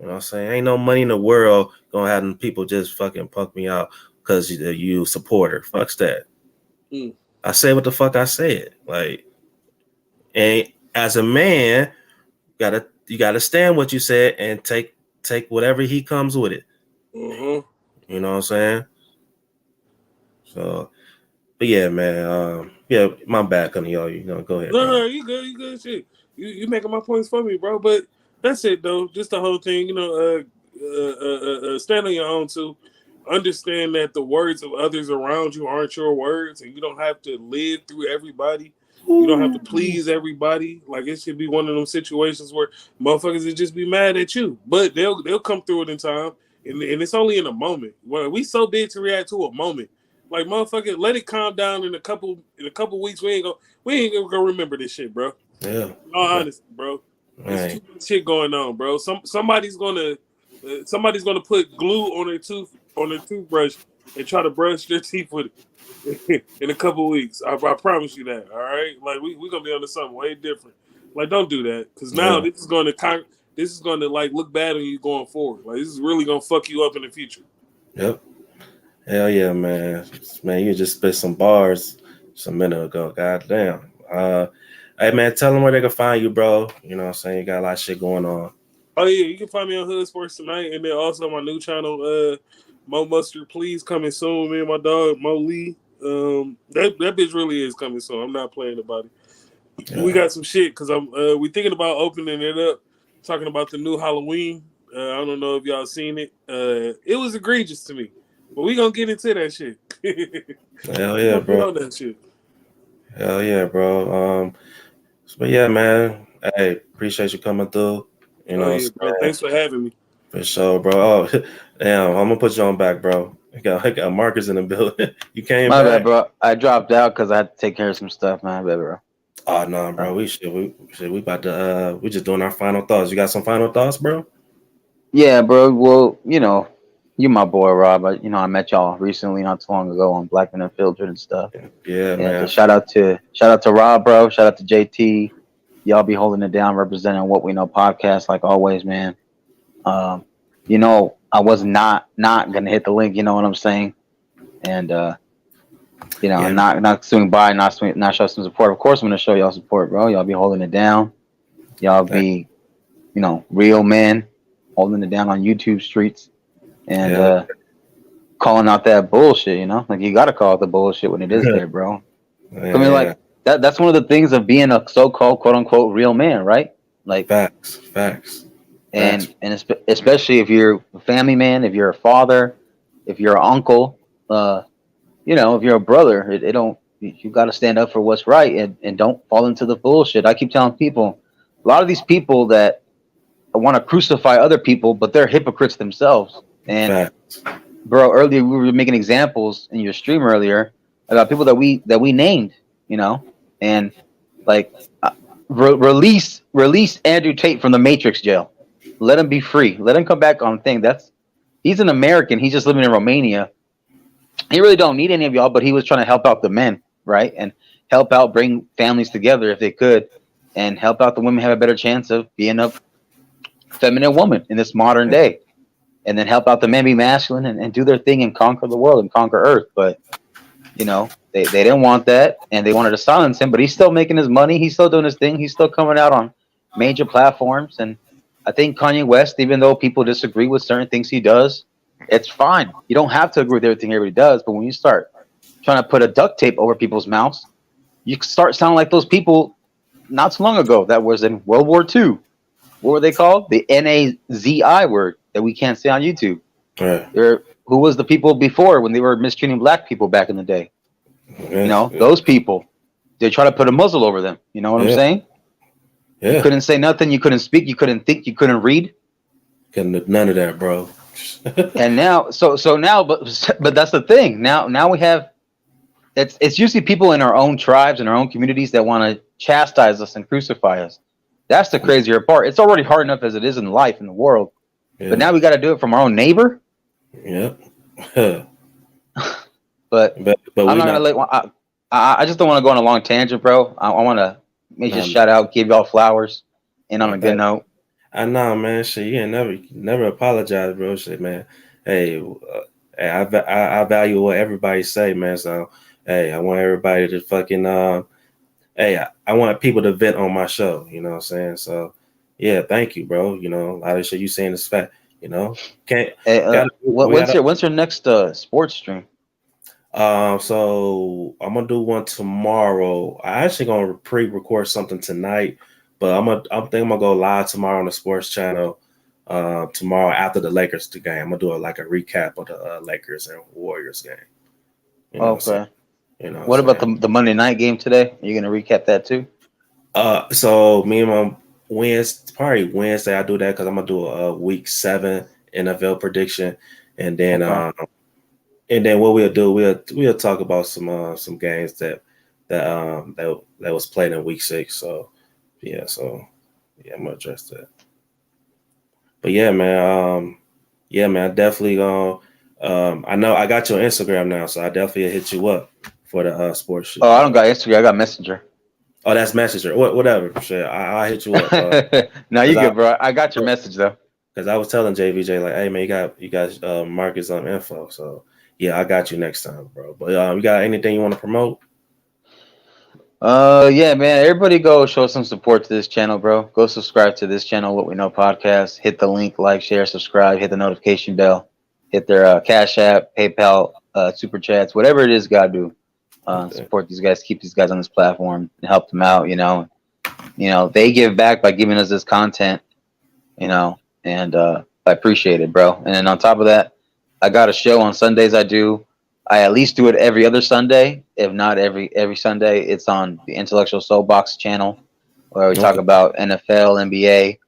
You know what I'm saying? Ain't no money in the world gonna have them people just fucking punk me out because you supporter. Fuck that. I said what the fuck I said. Like, and as a man, you gotta stand what you said and take whatever he comes with it. Mm-hmm. You know what I'm saying? So, but yeah, man. My bad, on y'all. Go ahead. No, you good. Shit, you making my points for me, bro. But that's it, though. Just the whole thing, stand on your own too. Understand that the words of others around you aren't your words, and you don't have to live through everybody. You don't have to please everybody. Like, it should be one of them situations where motherfuckers would just be mad at you, but they'll come through it in time, and it's only in a moment. Well, we so big to react to a moment. Like, motherfucker, let it calm down in a couple weeks. We ain't gonna remember this shit, bro. Yeah. All honesty, bro. There's too much shit going on, bro. Somebody's gonna put glue on their toothbrush and try to brush their teeth with it in a couple weeks. I promise you that. All right, like we gonna be on to something way different. Like, don't do that, because now this is gonna like look bad on you going forward. Like, this is really gonna fuck you up in the future. Yep. Hell yeah, man. Man, you just spit some bars some minute ago. God damn. Hey, man, tell them where they can find you, bro. You know what I'm saying? You got a lot of shit going on. Oh, yeah, you can find me on Hood Sports Tonight, and then also my new channel, Mo Mustard Please, coming soon. Me and my dog, Mo Lee. That bitch really is coming soon. I'm not playing about it. Yeah. We got some shit, because we thinking about opening it up, talking about the new Halloween. I don't know if y'all seen it. It was egregious to me, but we gonna get into that shit. Hell yeah, bro. On that shit. Hell yeah, bro. But yeah, man. Hey, appreciate you coming through. You know, bro. Thanks for having me. For sure, bro. Oh, damn, I'm gonna put you on back, bro. I got Marcus in the building. You came My back. bad, bro. I dropped out because I had to take care of some stuff, man. My bad, bro. Oh no, bro. We about to we just doing our final thoughts. You got some final thoughts, bro? Yeah, bro. Well, you know, you my boy Rob. I met y'all recently, not too long ago, on Black Men Unfiltered and stuff. Yeah, man. So shout out to Rob, bro. Shout out to JT. Y'all be holding it down, representing What We Know podcast, like always, man. You know, I was not gonna hit the link. You know what I'm saying? And you know, not swing by, not show some support. Of course, I'm gonna show y'all support, bro. Y'all be holding it down. Y'all be, you know, real men holding it down on YouTube streets and calling out that bullshit. You know, like, you gotta call out the bullshit when it is there, bro. I mean, like, that's one of the things of being a so-called quote unquote real man, right? Like, facts. And especially if you're a family man, if you're a father, if you're an uncle, you know, if you're a brother, you got to stand up for what's right and don't fall into the bullshit. I keep telling people, a lot of these people that want to crucify other people, but they're hypocrites themselves. And bro, earlier we were making examples in your stream earlier about people that we named, you know, and like release Andrew Tate from the Matrix jail. Let him be free. Let him come back on thing. He's an American. He's just living in Romania. He really don't need any of y'all, but he was trying to help out the men, right? And help out, bring families together if they could, and help out the women have a better chance of being a feminine woman in this modern day. And then help out the men be masculine and do their thing and conquer the world and conquer Earth. But, you know, they didn't want that, and they wanted to silence him, but he's still making his money. He's still doing his thing. He's still coming out on major platforms. And I think Kanye West, even though people disagree with certain things he does, it's fine. You don't have to agree with everything everybody does, but when you start trying to put a duct tape over people's mouths, you start sounding like those people not so long ago that was in World War II. What were they called? The NAZI word that we can't say on YouTube. Right. Who was the people before when they were mistreating black people back in the day? You know, those people. They try to put a muzzle over them. You know what I'm saying? Yeah. You couldn't say nothing. You couldn't speak. You couldn't think. You couldn't read. None of that, bro. And now, so now, but that's the thing. Now we have. It's usually people in our own tribes and our own communities that want to chastise us and crucify us. That's the crazier part. It's already hard enough as it is in life, in the world. Yeah. But now we got to do it from our own neighbor. Yeah. but I'm not gonna let. I just don't want to go on a long tangent, bro. I want to just shout out, give y'all flowers, and on a good note. I know, man. Shit, you ain't never apologize, bro. Shit, man. Hey, I value what everybody say, man. So, hey, I want everybody to fucking hey, I want people to vent on my show. You know what I'm saying? So, yeah, thank you, bro. You know, a lot of shit you saying is fact. You know, when's your next sports stream? So I'm gonna do one tomorrow. I actually gonna pre-record something tonight, but I'm gonna go live tomorrow on the sports channel. tomorrow after the Lakers game. I'm gonna do like a recap of the Lakers and Warriors game. You know, Okay. so, you know, What about the Monday night game today? Are you gonna recap that too? So me and my Wednesday I do that because I'm gonna do a week 7 NFL prediction, and then what we'll do, we'll talk about some games that was played in week 6. So yeah, I'm gonna address that. But yeah, man, definitely gonna. I know I got your Instagram now, so I definitely hit you up for the sports shit. Oh, I don't got Instagram. I got Messenger. Oh, that's Messenger. Whatever. Shit, I'll hit you up. No, you good, bro. I got your message though. Because I was telling JVJ like, hey man, you got Marcus info. So yeah, I got you next time, bro. But you got anything you want to promote? Yeah, man. Everybody go show some support to this channel, bro. Go subscribe to this channel, What We Know Podcast. Hit the link, like, share, subscribe, hit the notification bell, hit their Cash App, PayPal, Super Chats, whatever it is, gotta do. Support these guys, keep these guys on this platform and help them out, you know. They give back by giving us this content, and I appreciate it, bro. And then on top of that, I got a show on Sundays. I at least do it every other Sunday, if not every Sunday. It's on the Intellectual Soapbox channel, where we talk about NFL, NBA,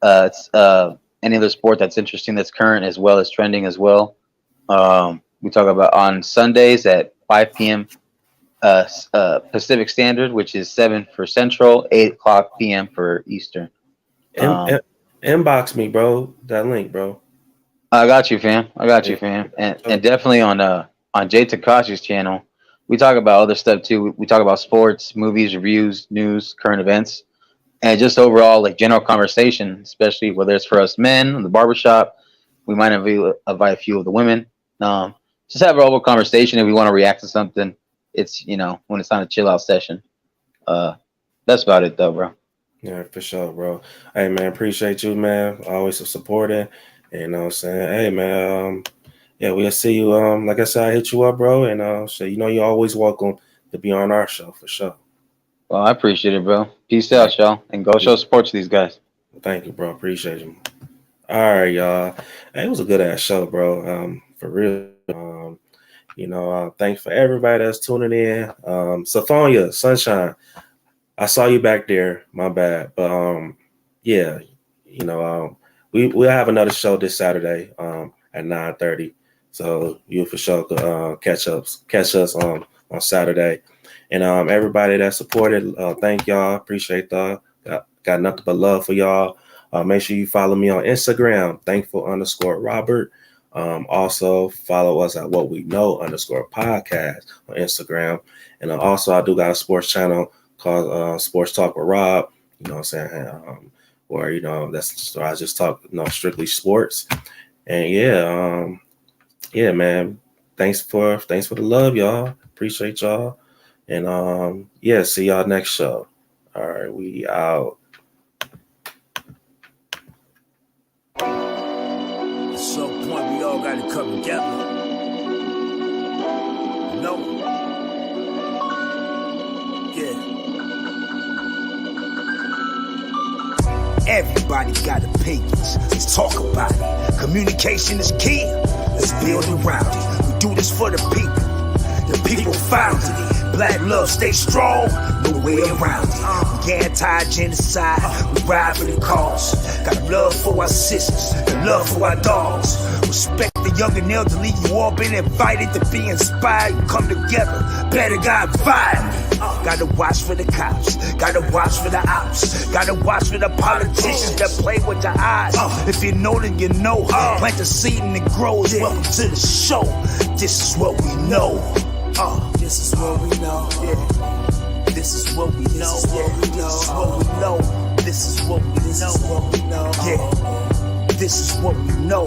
it's any other sport that's interesting, that's current as well as trending as well. We talk about on Sundays at 5 p.m. Pacific Standard, which is 7 for Central, 8 o'clock p.m. for Eastern. Inbox me, bro. That link, bro. I got you, fam. And definitely on Jay Takashi's channel, we talk about other stuff too. We talk about sports, movies, reviews, news, current events, and just overall like general conversation, especially whether it's for us men in the barbershop. We might invite a few of the women. Just have an overall conversation if we want to react to something. It's when it's on a chill out session. That's about it though, bro. Yeah, for sure, bro. Hey man, appreciate you, man. Always supporting. You know what I'm saying? Hey man, yeah, we'll see you. Like I said, I hit you up, bro, and so you're always welcome to be on our show for sure. Well, I appreciate it, bro. Peace out, y'all, and go show support to these guys. Thank you, bro. Appreciate you. All right, y'all. Hey, it was a good ass show, bro. For real. Thanks for everybody that's tuning in. Sophia, Sunshine, I saw you back there. My bad, but we'll have another show this Saturday at 9:30. So you for sure could catch us on Saturday. And everybody that supported, thank y'all. Appreciate that. Got nothing but love for y'all. Make sure you follow me on Instagram, thankful_Robert. Also follow us at What We Know _podcast on Instagram. And also I do got a sports channel called Sports Talk with Rob. You know what I'm saying? Where that's I just talk strictly sports. And yeah, man. Thanks for the love, y'all. Appreciate y'all. And see y'all next show. All right, we out. At some point, we all got to come together. Everybody got opinions. Let's talk about it. Communication is key. Let's build around it. We do this for the people. The people founded it. Black love, stay strong. No way around it. We anti-genocide. We ride for the cause. Got love for our sisters and love for our dogs. Respect the young and elderly. You all been invited to be inspired. Come together. Better God vibe. Gotta watch for the cops. Gotta watch for the ops. Gotta watch for the politicians that play with your eyes. If you know, then you know. Plant the seed and it grows. Welcome to the show. This is what we know. This is what we know. This is what we know. This is what we know. This is what we know. Yeah. This is what we know.